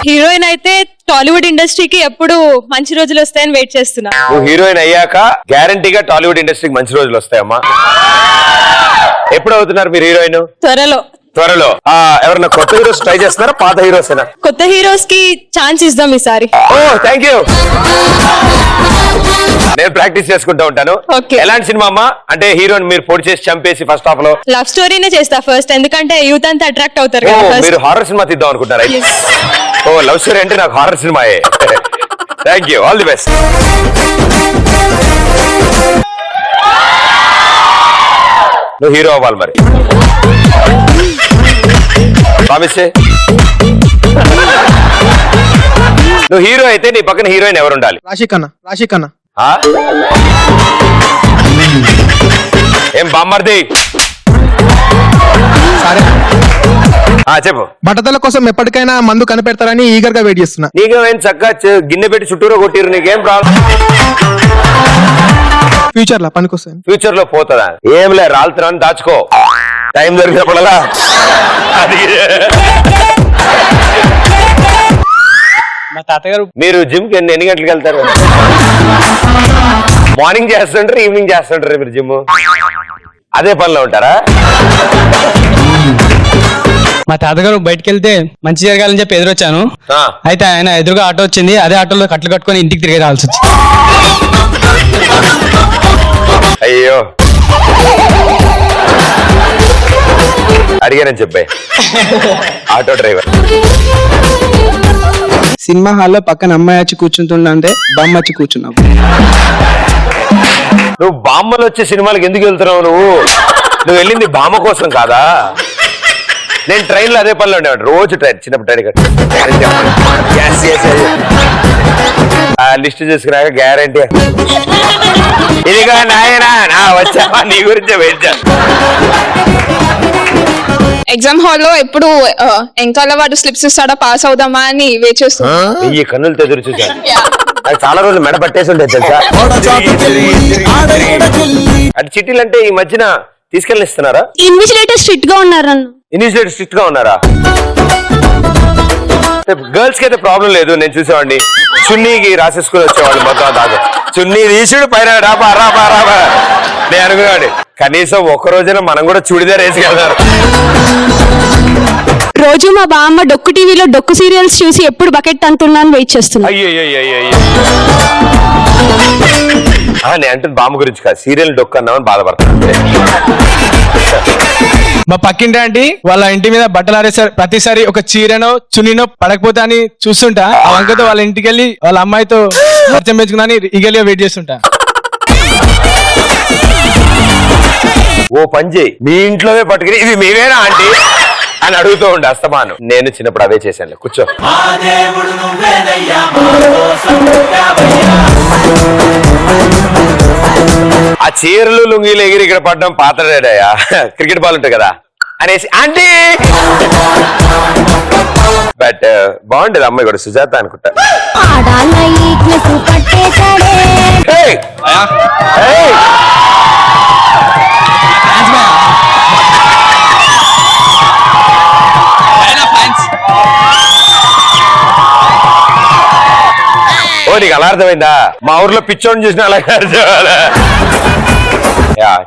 హీరోయిన్ అయితే టాలీవుడ్ ఇండస్ట్రీకి ఎప్పుడు మంచి రోజులు వస్తాయని వెయిట్ చేస్తున్నా. నువ్వు హీరోయిన్ అయ్యాక గ్యారంటీగా టాలీవుడ్ ఇండస్ట్రీకి మంచి రోజులు వస్తాయమ్మా. ఎప్పుడు అవుతున్నారు మీరు హీరోయిన్? త్వరలో. త్వరలో ఎవరన్నా కొత్త హీరోస్ ట్రై చేస్తున్నారా, పాత హీరోసేనా? కొత్త హీరోస్ కి ఛాన్స్ ఇద్దాం ఈసారి. ఓ థ్యాంక్ యూ. నేను ప్రాక్టీస్ చేసుకుంటూ ఉంటాను. Okay. ఎలాంటి సినిమా అమ్మా? అంటే హీరోని మీరు పొడి చేసి చంపేసి ఫస్ట్ హాఫ్ లో లవ్ స్టోరీనే చేస్తా ఫస్ట్, ఎందుకంటే యూత్ అంతా అట్రాక్ట్ అవుతారు కదా ఫస్ట్. మీరు హారర్ సినిమా తీద్దాం అనుకుంటారా? ఓ లవ్ స్టోరీ అంటే నాకు హారర్ సినిమాయే. Thank you, all the best. నువ్వు హీరో అవ్వాలి మరి, ప్రామిస్ చేయి. నువ్వు హీరో అయితే నీ పక్కన హీరోయిన్ ఎవరు ఉండాలి? రాశికన్నా ఆ? ఏం బామ్మర్ది? చెప్పు. బట్టతల కోసం ఎప్పటికైనా మందు కనిపెడతారని ఈగర్ గా వెయిట్ చేస్తున్నా. నీకేమైనా చక్కగా గిన్నె పెట్టి చుట్టూరా కొట్టిరు, నీకేం ప్రాబ్లం? ఫ్యూచర్ లో పనికొస్తాను. ఫ్యూచర్ లో పోతుందా? ఏం లే, రాలుతున్నాను దాచుకో, టైం దొరికినప్పుడలా. మా తాతగారు మీరు జిమ్ కి ఎన్ని గంటలకు వెళ్తారు? మార్నింగ్ చేస్తుంటారు, ఈవినింగ్ చేస్తుంటారు మీరు జిమ్? అదే పనిలో ఉంటారా? మా తాతగారు బయటకు వెళ్తే మంచి జరగాలని చెప్పి ఎదురొచ్చాను. అయితే ఆయన ఎదురుగా ఆటో వచ్చింది, అదే ఆటోలో కట్లు కట్టుకొని ఇంటికి తిరిగి రావాల్సి వచ్చింది. అయ్యో అడిగానని చెప్పాయి ఆటో డ్రైవర్. సినిమా హాల్లో పక్కన అమ్మాయి వచ్చి కూర్చుంటుందంటే బొమ్మ వచ్చి కూర్చున్నావు. నువ్వు బామ్మలు వచ్చే సినిమాలకు ఎందుకు వెళ్తున్నావు? నువ్వు వెళ్ళింది బామ్మ కోసం కాదా? నేను ట్రైన్ లో అదే పనిలో ఉండేవాడు, రోజు ట్రైన్, చిన్నప్పుడు ట్రైన్ లిస్ట్ చేసుకున్నాక గ్యారంటీ ఇదిగా నాయనా నా వచ్చావా, నీ గురించే వెయిట్ చేస్తా. ఎగ్జామ్ హాల్లో ఎప్పుడు ఎంకాల వాడు స్లిప్స్ ఇస్తాడా పాస్ అవుదామా అని వెయిట్ చేస్తున్నా. ఈ కన్నులతో ఎదురు చూసాను. నాకు చాలా రోజులు మెడ పట్టేసి ఉంటాయి తెలుసా. అంటే చిట్టీలు అంటే ఈ మధ్యన తీసుకెళ్ళి ఇస్తున్నారా? ఇన్విజిలేటర్ స్ట్రిక్ట్ గా ఉన్నారు. ఇనిషియేటివ్ స్ట్రిక్ట్ గా ఉన్నారా? గర్ల్స్ కి అయితే ప్రాబ్లం లేదు, నేను చూసేవాడిని చున్నీకి రాసేసుకుని వచ్చేవాళ్ళు మొత్తం దాకా. చున్నీ తీసుడు పైన నేను అనుకున్నాడు కనీసం ఒక్క రోజున మనం కూడా చుడిదార్ వేసుకెళ్తారు. రోజు మా బామ్మ డొక్కు టీవీలో డొక్కు సీరియల్స్ చూసి ఎప్పుడు బకెట్ అంటున్నాను వెయిట్ చేస్తున్నా. అయ్యో నేను అంటే బామ్మ గురించి కాదు, సీరియల్ డొక్కు అన్నామని బాధపడతాను. మా పక్కింటి ఆంటీ వాళ్ళ ఇంటి మీద బట్టలు ఆరేసారు, ప్రతిసారి ఒక చీరనో చున్నీనో పడకపోతే అని చూస్తుంటా. ఆ వంకతో వాళ్ళ ఇంటికి వెళ్ళి వాళ్ళ అమ్మాయితో పరిచయం పెంచుకున్నాని ఈగలిగా వెయిట్ చేస్తుంటా. ఓ పని చేయి, మీ ఇంట్లోనే పట్టుకుని ఇది మీవేనా ఆంటీ అని అడుగుతూ ఉండే అస్తమాను. నేను చిన్నప్పుడు అవే చేశాను. కూర్చో. ఆ చీరలు లుంగీలు ఎగిరి ఇక్కడ పడడం పాతడయ్యా, క్రికెట్ బాల్ ఉంటుంది కదా అనేసి ఆంటీ. బట్ బాగుండేది అమ్మాయి కూడా, సుజాత అనుకుంటా. ఓ నీకు అలా అర్థమైందా? మా ఊర్లో పిచ్చోడిని చూసిన అలా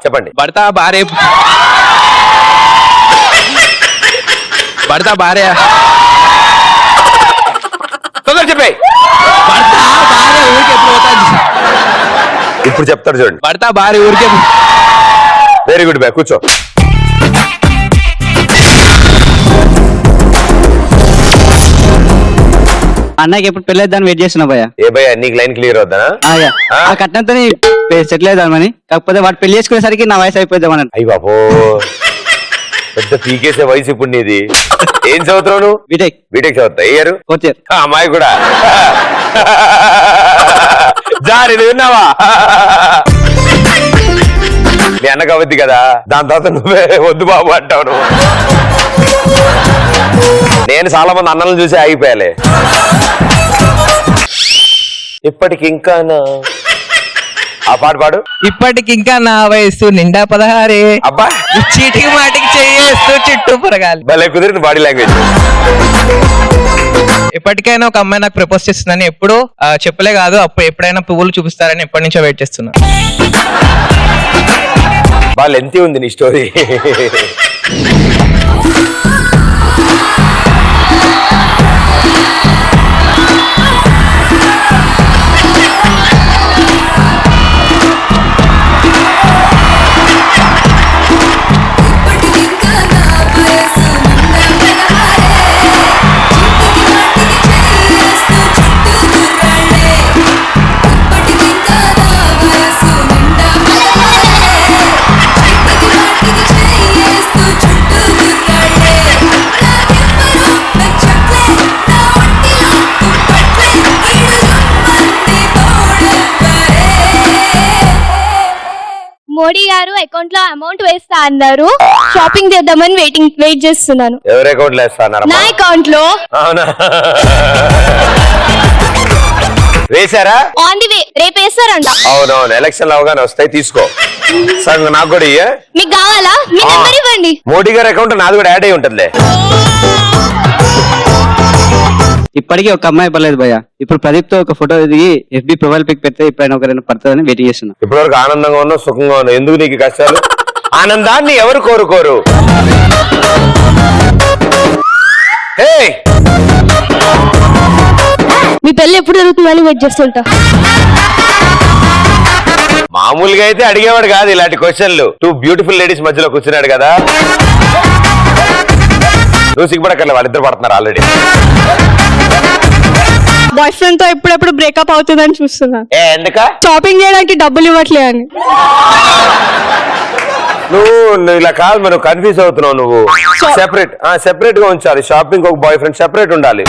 చెప్పండి. భర్త భార్య తొందర చెప్పే. భర్త భార్య ఊరికి ఎప్పుడు పోతాది? ఇప్పుడు చెప్తాడు చూడండి. భర్త భార్య ఊరికే. వెరీ గుడ్ బై, కూర్చో. అన్నకి ఎప్పుడు పెళ్ళేద్దాన్ని వెయిట్ చేస్తున్నా భయ్యా. ఏ భయ్యా నీకు లైన్ క్లియర్ అవుతానా? ఆ కట్నంతో సెటిల్ అవుదామని. కాకపోతే వాడు పెళ్లి చేసుకునేసరికి నా వయసు అయిపోద్దామని. అయ్యి బాబో, పెద్ద పీకేసే వయసు ఇప్పుడు నీది. ఏం చదువుతున్నావు నువ్వు? బీటెక్ చదువుతా. అయ్యారు అమ్మాయి కూడా జారి విన్నావా? మీ అన్న కవద్ది కదా, దాని తర్వాత నువ్వే వద్దు బాబు అంటావు నువ్వు. నేను చాలా మంది అన్నలను చూసి ఆగిపోయాలే. ఇప్పటికి ఇంకా ఆ పాట పాడు. ఇప్పటికి ఇంకా నా వయసు నిండా 16. అబ్బా, చీటికి మాటికి చేస్తూ చుట్టూ పురగాలి. భలే కుదిరింది బాడీ లాంగ్వేజ్. ఎప్పటికైనా ఒక అమ్మాయి నాకు ప్రపోజ్ చేస్తుందని ఎప్పుడు చెప్పలే కాదు, అప్పుడు ఎప్పుడైనా పువ్వులు చూపిస్తారని ఎప్పటి నుంచో వెయిట్ చేస్తున్నా. వాళ్ళు ఎంత ఉంది నీ స్టోరీ. మోడీ గారు అకౌంట్ లో అమౌంట్ వేస్తా అన్నారు, షాపింగ్ చేద్దామని వెయిట్ చేస్తున్నాను. ఎవరి అకౌంట్ లో వేస్తాన్నారు? నా అకౌంట్ లో. అవునా? వేశారా? ఆన్ ది వే, రేపు వేస్తారంట. అవునవును, ఎలక్షన్ అవగానే వస్తాయి, తీసుకో. సరే నాకు కూడా ఇయ్య. మీకు కావాలా? మీ నెంబర్ ఇవ్వండి. మోడీ గారి అకౌంట్ నాది కూడా యాడ్ అయి ఉంటుందిలే. ఇప్పటికీ ఒక అమ్మాయి పర్లేదు భయ్య. ఇప్పుడు ప్రదీప్ తో ఒక ఫోటో దిగి FB ప్రొఫైల్ పిక్ పెడితే ఇప్పుడైనా ఒకరైనా పడుతుందని వెయిటింగ్ చేస్తున్నా. ఇప్పటివరకు ఆనందంగా ఉన్నా, సుఖంగా ఉన్నా. ఎందుకు నీకు కష్టాలు? ఆనందాన్ని ఎవరు కోరుకోరు? మీ పెళ్లి ఎప్పుడు జరుగుతుందని వెయిట్ చేస్తుంటా. మామూలుగా అయితే అడిగేవాడు కాదు ఇలాంటి క్వశ్చన్లు. 2 బ్యూటిఫుల్ లేడీస్ మధ్యలో కూర్చున్నాడు కదా. నువ్వు సిగ్గుపడక్కర్లే, వాళ్ళిద్దరు పడుతున్నారు ఆల్రెడీ. బాయ్ ఫ్రెండ్ తో ఎప్పుడెప్పుడు బ్రేకప్ అవుతుందని చూస్తున్నాను. ఎందుక? షాపింగ్ చేయడానికి డబ్బులు ఇవ్వట్లే అని. నువ్వు ఇలా కాదు, మనం కన్ఫ్యూజ్ అవుతున్నావు. నువ్వు సెపరేట్ గా ఉంచాలి. షాపింగ్ ఒక బాయ్ ఫ్రెండ్ సెపరేట్ ఉండాలి.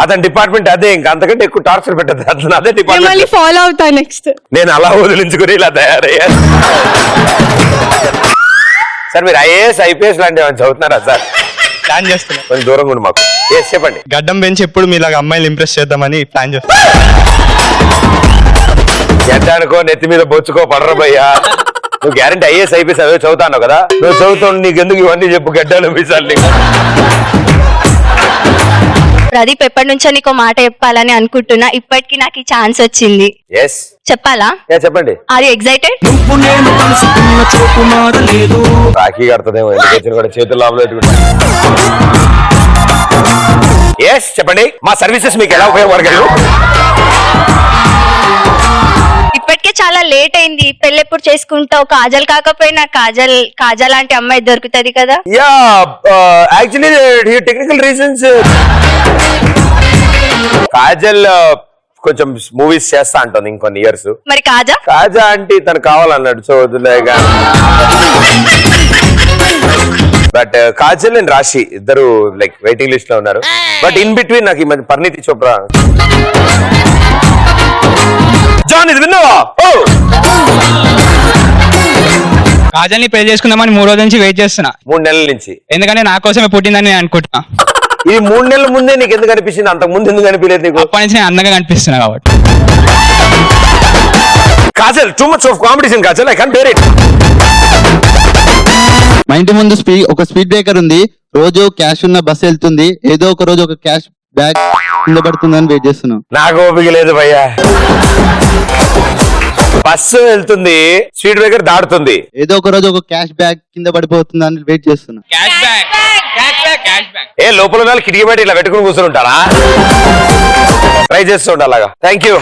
అతని డిపార్ట్మెంట్ అదే, ఇంకా అంతకంటే ఎక్కువ టార్చర్ పెట్టదు. అతను అదే డిపార్ట్మెంట్. ఫాలో అవుతా నెక్స్ట్. నేను అలా వదిలించుకుని ఇలా తయారయ్యా. సార్ మీరు IAS IPS లాంటి ఏమైనా చదువుతున్నారా సార్? ప్లాన్ చేస్తున్నా. కొంచెం దూరంగా ఉండి మాకు. చెప్పండి. గడ్డం పెంచి ఎప్పుడు మీలాగా అమ్మాయిలు ఇంప్రెస్ చేద్దామని ప్లాన్ చేస్తున్నా. ఎడ్డానుకో, నెత్తి మీద బొచ్చుకో, పడరబయ్యా. నువ్వు గ్యారంటీ IAS IPS అవే చదువుతాను కదా. నువ్వు చదువుతావు, నీకెందుకు ఇవన్నీ చెప్పు? గడ్డాలు మీసాలు నీకు. ప్రదీప్ ఎప్పటి నుంచో నీకు మాట చెప్పాలని అనుకుంటున్నా, ఇప్పటికి నాకు ఈ ఛాన్స్ వచ్చింది. చెప్పాలా? చెప్పండి. Are excited? రాఖీ కడుతుందేమో, ఎందుకు కూడా చేతులు లోపల పెట్టుకుంటా. చెప్పండి. మా సర్వీసెస్ మీకు ఎలా ఉపయోగపడగలరు? ఇప్పటికే చాలా లేట్ అయింది. పెళ్లి ఎప్పుడు చేసుకుంటావు? కాజల్ కాకపోయినా కాజల్ లాంటి అమ్మాయి దొరుకుతది కదా. Actually technical reasons. కాజల్ కొంచెం మూవీస్ చేస్తా అంటుంది ఇంకొన్ని ఇయర్స్. మరి కాజా అంటే తను కావాలన్నాడు. సో వదిలేగా. బట్ కాజల్ అండ్ రాశి ఇద్దరు లైక్ వెయిటింగ్ లిస్ట్ లో ఉన్నారు. బట్ ఇన్ బిట్వీన్ నాకు ఈ మధ్య పరిణీతి చోప్రా. జాన్, ఇది విన్నావా? కాజల్ని పెళ్లి చేసుకుందామని 3 రోజుల నుంచి వెయిట్ చేస్తున్నా. 3 నెలల నుంచి. ఎందుకంటే నా కోసమే పుట్టిందని నేను అనుకుంటున్నా. ఇది 3 నెలల ముందే నీకు ఎందుకు అనిపించింది? అంతకు ముందు ఎందుకు అనిపించలేదు నీకు? అప్పటి నుంచి నేను అందంగా కనిపిస్తున్నా కాబట్టి. Kajal, too much of competition Kajal, I can't bear it. మా ఇంటి ముందు ఒక స్పీడ్ బ్రేకర్ ఉంది. రోజు క్యాష్ ఉన్న బస్ వెళ్తుంది. ఏదో ఒక రోజు ఒక క్యాష్ బ్యాగ్ కింద పడుతుందని వెయిట్ చేస్తున్నాం. నాకు ఓపిక లేదు భయ్యా. బస్సు వెళ్తుంది, స్పీడ్ బ్రేకర్ దాడుతుంది. ఏదో ఒక రోజు ఒక క్యాష్ బ్యాగ్ కింద పడిపోతుందని వెయిట్ చేస్తున్నా. లోపల వాళ్ళు కిటికీ బయట ఇలా పెట్టుకుని కూర్చొని ఉంటారా? ట్రై చేస్తూ ఉండాలి అలాగా. Thank you.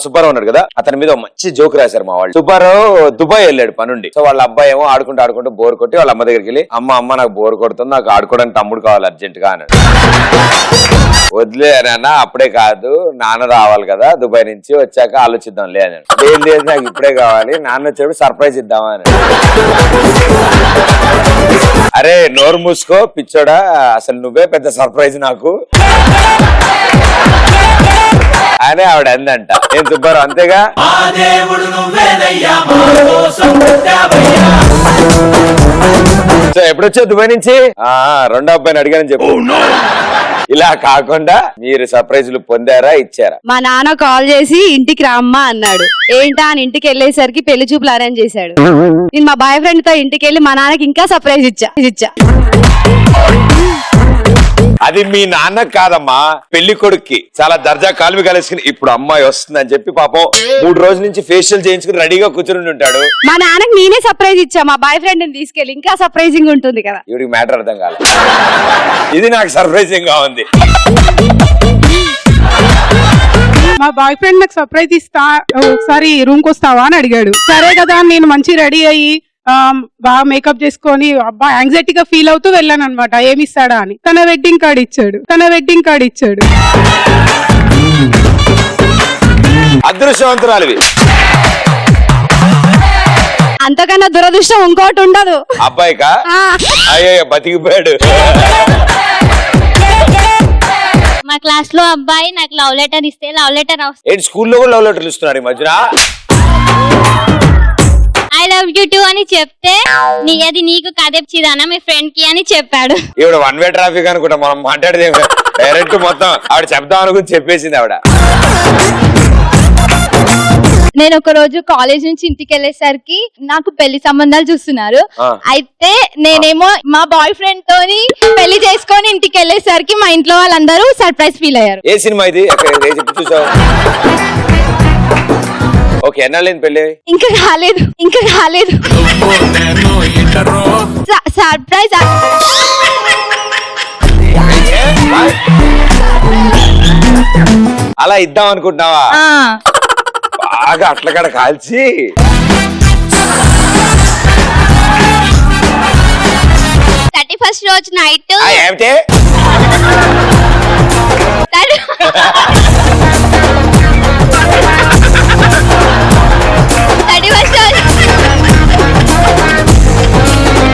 సుబ్బారావు ఉన్నాడు కదా, అతని మీద మంచి జోక్ రాశారు మా వాళ్ళు. సుబ్బారావు దుబాయ్ వెళ్ళాడు పనుండి. సో వాళ్ళ అబ్బాయి ఏమో ఆడుకుంటూ బోర్ కొట్టి వాళ్ళ అమ్మ దగ్గరికి వెళ్ళి, అమ్మ నాకు బోర్ కొడుతుంది, నాకు ఆడుకోవడానికి తమ్ముడు కావాలి అర్జెంట్ గా అన్నాడు. వదిలే నాన్న, అప్పుడే కాదు, నాన్న రావాలి కదా దుబాయ్ నుంచి, వచ్చాక ఆలోచిద్దాంలే అన్నాడు. ఏం లేదు, నాకు ఇప్పుడే కావాలి, నాన్న వచ్చేప్పుడు సర్ప్రైజ్ ఇద్దామా అని. అరే నోరు మూసుకో పిచ్చోడా, అసలు నువ్వే పెద్ద సర్ప్రైజ్ నాకు అని ఆవిడ అందంట. ఏం సుబ్బారావు అంతేగా? సో ఎప్పుడొచ్చావు దుబాయ్ నుంచి? రెండో అబ్బాయిని అడిగానని చెప్పు. ఇలా కాకుండా మీరు సర్ప్రైజ్లు పొందారా, ఇచ్చారా? మా నాన్న కాల్ చేసి ఇంటికి రమ్మా అన్నాడు. ఏంటా అని ఇంటికి వెళ్ళేసరికి పెళ్లి చూపులు అరేంజ్ చేశాడు. నేను మా బాయ్ ఫ్రెండ్ తో ఇంటికి వెళ్ళి మా నాన్నకి ఇంకా సర్ప్రైజ్ ఇచ్చా. అది మీ నాన్న కాదమ్మా, పెళ్లి కొడుక్కి చాలా దర్జా కాలువి కలిసుకుని ఇప్పుడు అమ్మాయి వస్తుంది అని చెప్పి పాపం 3 రోజుల నుంచి ఫేషియల్ చేయించుకుని రెడీగా కూర్చుని ఉంటాడు. మా నాన్నకి నేనే సర్ప్రైజ్ ఇచ్చా, మా బాయ్ ఫ్రెండ్ ని తీసుకెళ్ళి, ఇంకా సర్ప్రైజింగ్ ఉంటుంది కదా. ఇవిడికి మ్యాటర్ అర్థం కాలేదు. ఇది నాకు సర్ప్రైజింగ్ గా ఉంది. మా బాయ్ ఫ్రెండ్ నాకు సర్ప్రైజ్ ఇస్తా, ఒకసారి రూమ్ కి వస్తావా అని అడిగాడు. సరే కదా, నేను మంచి రెడీ అయ్యి బాగా మేకప్ చేసుకొని అబ్బా యాంగ్జైటీగా ఫీల్ అవుతూ వెళ్ళాను అనమాట. ఏమి ఇస్తాడా అని తన వెడ్డింగ్ కార్డ్ ఇచ్చాడు. అదృష్టవంతురాలివి. అంతకన్నా దురదృష్టం ఇంకోటి ఉండదు. అబ్బాయికా? అయ్యో బతికిపోయాడు. మా క్లాస్ లో అబ్బాయి నాకు లవ్ లెటర్ ఇస్తే లవ్ లెటర్ ఏంటి స్కూల్లో కూడా లవ్ లెటర్లు ఇస్తున్నారు ఈ మధ్యన? ఐ లవ్ యూ టూ అని చెప్తే అది నీకు కదెప్చిదానా మీ ఫ్రెండ్ కి అని చెప్పాడు. ఇప్పుడు 1 వే ట్రాఫిక్ అనుకుంటా, మనం మాట్లాడేది డైరెక్ట్ మొత్తం ఆవిడ చెప్దాం అనుకుని చెప్పేసింది ఆవిడ. నేను ఒక రోజు కాలేజ్ నుంచి ఇంటికి వెళ్ళేసరికి నాకు పెళ్లి సంబంధాలు చూస్తున్నారు. అయితే నేనేమో మా బాయ్ ఫ్రెండ్ తోని పెళ్లి చేసుకొని ఇంటికి వెళ్ళేసరికి మా ఇంట్లో వాళ్ళందరూ సర్ప్రైజ్ ఫీల్ అయ్యారు. ఏ సినిమా ఇది? చూసావు? ఓకే, ఎన్నాళ్ళైంది పెళ్లి? ఇంకా రాలేదు. సర్ప్రైజ్ అలా ఇద్దాం అనుకుంటున్నావా? బాగా అట్లకాడ కాల్చి 31st రోజు నైట్ ఏమిటే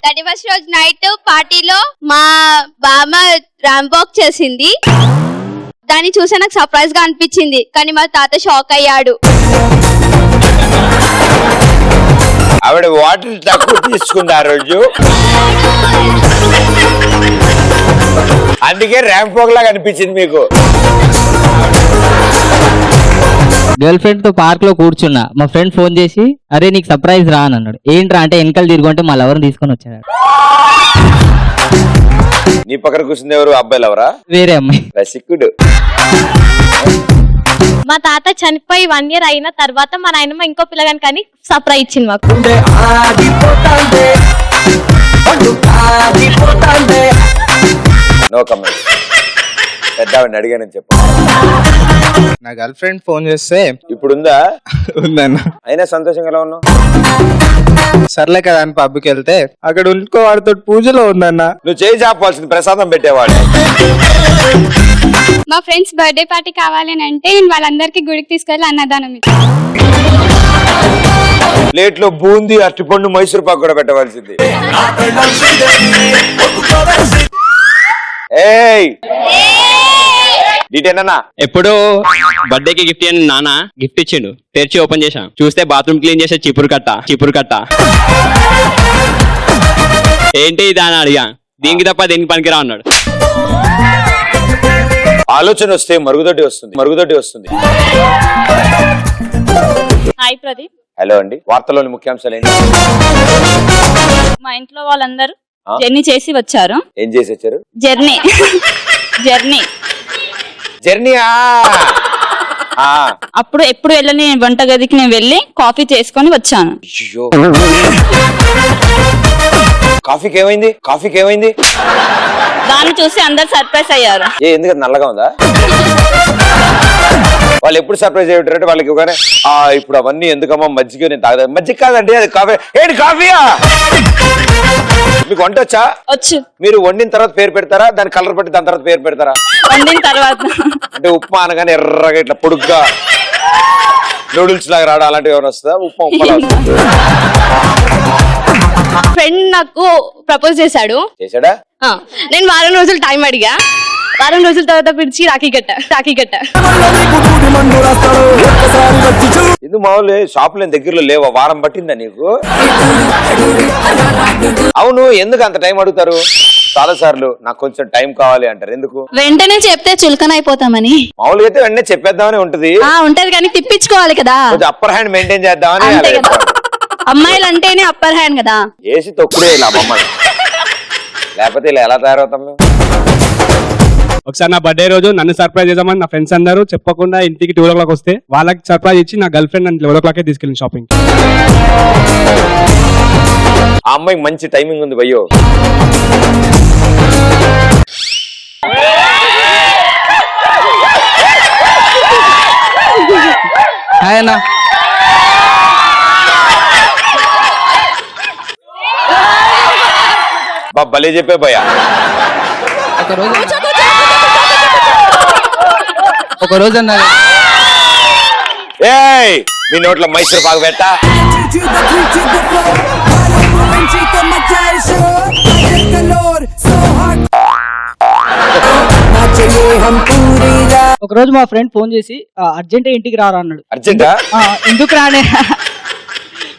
31st రోజు నైట్ పార్టీలో మా బామ్మ ర్యాంప్ వాక్ చేసింది. దాన్ని చూసి నాకు సర్ప్రైజ్ గా అనిపించింది, కానీ మా తాత షాక్ అయ్యాడు. ఆవిడ వాటర్ తక్కువ తీసుకుంది ఆ రోజు, అందుకే ర్యాంప్ వాక్ లాగా అనిపించింది మీకు. గర్ల్ ఫ్రెండ్ తో పార్క్ లో కూర్చున్నా, మా ఫ్రెండ్ ఫోన్ చేసి అరే నీకు సర్ప్రైజ్ రా అని అన్నాడు. ఏంట్రా అంటే వెనకాల తిరుగుంటే మా లవర్ తీసుకొని వచ్చాడు. నీ పక్కన కూర్చుంది ఎవరు? అబ్బాయిలు ఎవరా? వేరే అమ్మాయి. రసికుడు. మా తాత చనిపోయి 1 year అయిన తర్వాత మా నాయనమ్మ ఇంకో పిల్లగాని కానీ సర్ప్రైజ్ ఇచ్చింది మాకు. No comment. పెద్దవాడిని అడిగానని చెప్పు. నా గర్ల్ ఫ్రెండ్ ఫోన్ చేస్తే ఇప్పుడుందా? ఉందన్న. అయినా సంతోషంగా ఎలా ఉన్నావు? సర్లే కదా అని పబ్కి వెళ్తే అక్కడ ఇంకో వాడితో పూజలో ఉందన్న. నువ్వు చేయి చాపాల్సింది, ప్రసాదం పెట్టేవాడు. మా ఫ్రెండ్స్ బర్త్డే పార్టీ కావాలి అని అంటే నేను వాళ్ళందరికీ గుడికి తీసుకెళ్ళి అన్నదానం ఇచ్చాను. ప్లేట్ లో బూందీ, అరటిపండు, మైసూర్ పాకు కూడా పెట్టవలసింది. ఎప్పుడు బర్త్డేకి గిఫ్ట్ అని నాన్న గిఫ్ట్ ఇచ్చిండు, తెరిచి ఓపెన్ చేశాం, చూస్తే బాత్రూమ్ క్లీన్ చేసే చీపురు కట్ట. ఏంటి ఇది అని అడిగా, దీనికి తప్ప దేనికి పనికిరా అన్నాడు. ఆలోచన వస్తే మరుగుదొడ్డి వస్తుంది. హాయ్ ప్రదీప్. హలో అండి. వార్తలోని ముఖ్యాంశాలు ఏంటి? మా ఇంట్లో వాళ్ళందరూ జర్నీ చేసి వచ్చారు. ఏం చేసి వచ్చారు? జర్నీ. అప్పుడు ఎప్పుడు వెళ్ళని వంటగదికి నేను వెళ్ళి కాఫీ చేసుకొని వచ్చాను. కాఫీకి ఏమైంది? దాన్ని చూసి అందరు సర్ప్రైజ్ అయ్యారు. ఎందుకంటే నల్లగా ఉందా? వాళ్ళు ఎప్పుడు సర్ప్రైజ్ అయ్యారంటే వాళ్ళకి ఇప్పుడు అవన్నీ ఎందుకమ్మా మజ్జిగ నేను తాగదా? మజ్జిగ కాదండి, అది కాఫీ. ఏంటి కాఫీయా? మీకు వంట వచ్చా? వచ్చు. మీరు వండిన తర్వాత పేరు పెడతారా, దాని కలర్ పెట్టి దాని తర్వాత పేరు పెడతారా? వండిన తర్వాత. అంటే ఉప్మా అనగానే ఎర్రగా ఇట్లా పొడుగ్గా నూడిల్స్ లాగా రావడం అలాంటివి ఏమైనా వస్తుందా? ఉప్మా ఫ్రెండ్ నాకు ప్రపోజ్ చేశాడా? నేను వారం రోజులు టైం అడిగా. వారం రోజుల తర్వాత పిలిచి రాఖీ కట్ట. ఇది మామూలు షాపులో దగ్గరలో లేవా? వారం పట్టిందా నీకు? అవును, ఎందుకు అంత టైం అడుగుతారు? చాలా సార్లు నాకు కొంచెం టైం కావాలి అంటారు. ఎందుకు? వెంటనే చెప్తే చులకన అయిపోతామని. మామూలుగా అయితే వెంటనే చెప్పేద్దామని ఉంటది కానీ తిప్పించుకోవాలి కదా, కొంచెం అప్పర్ హ్యాండ్ మెయింటైన్ చేద్దామని. అమ్మాయిలు అంటేనే అప్పర్ హ్యాండ్ కదా. వేసి తొక్కుడే ఇలా బొమ్మలు, లేకపోతే ఇలా ఎలా తయారవుతాం మేము? ఒకసారి నా బర్త్డే రోజు నన్ను సర్ప్రైజ్ చేద్దామని నా ఫ్రెండ్స్ అందరూ చెప్పకుండా ఇంటికి 2 o'clock వస్తే వాళ్ళకి సర్ప్రైజ్ ఇచ్చి నా గర్ల్ ఫ్రెండ్ నన్ను 11 o'clock తీసుకెళ్ళింది షాపింగ్. ఆ అమ్మాయికి మంచి టైమింగ్ ఉంది భయ్యో. హాయ్ అన్న. భలే చెప్పే భయ్యా. ఒక రోజు అన్న ఏయ్ మీ నోట్లో మైసూర్ పాకు పెట్టా. ఒక రోజు మా ఫ్రెండ్ ఫోన్ చేసి అర్జెంట్ ఇంటికి రారా అన్నాడు. అర్జెంటా? ఎందుకు రానే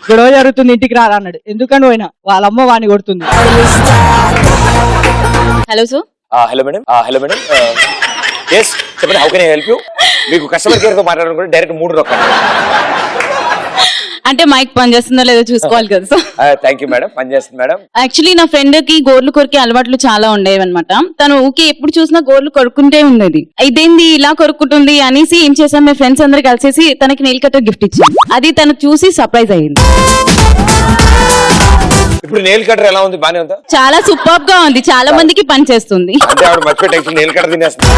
గొడవ జరుగుతుంది ఇంటికి రారా అన్నాడు. ఎందుకని పోయినా వాళ్ళ అమ్మ వాడిని కొడుతుంది. Hello sir. Hello madam. Hello madam. Yes చెప్పండి. How can I help you? మీకు కస్టమర్ కేర్ తో మాట్లాడాలనుకుంటే డైరెక్ట్ 3 నొక్కండి. అంటే మైక్ పనిచేస్తుందో లేదో చూసుకోవాలి కదా సార్. Thank you madam. పనిచేస్తుంది మేడం. యాక్చువల్లీ నా ఫ్రెండ్ కి గోర్లు కొరికే అలవాట్లు చాలా ఉండేవి అనమాట. తను ఊకే ఎప్పుడు చూసినా గోర్లు కొరుకుంటే ఉండేది. ఇదేంది ఇలా కొరుకుంటుంది అనేసి ఏం చేసాం, మీ ఫ్రెండ్స్ అందరు కలిసేసి తనకి నెయిల్ కట్టర్ గిఫ్ట్ ఇచ్చాం. అది తను చూసి సర్ప్రైజ్ అయ్యింది. ఇప్పుడు నెయిల్ కట్టర్ ఎలా ఉంది? బానే ఉందా? చాలా సూపర్ గా ఉంది. చాలా మందికి పని చేస్తుంది. అంటే ఆవిడ మర్చిపోయి నెయిల్ కట్టర్ తినేస్తుంది.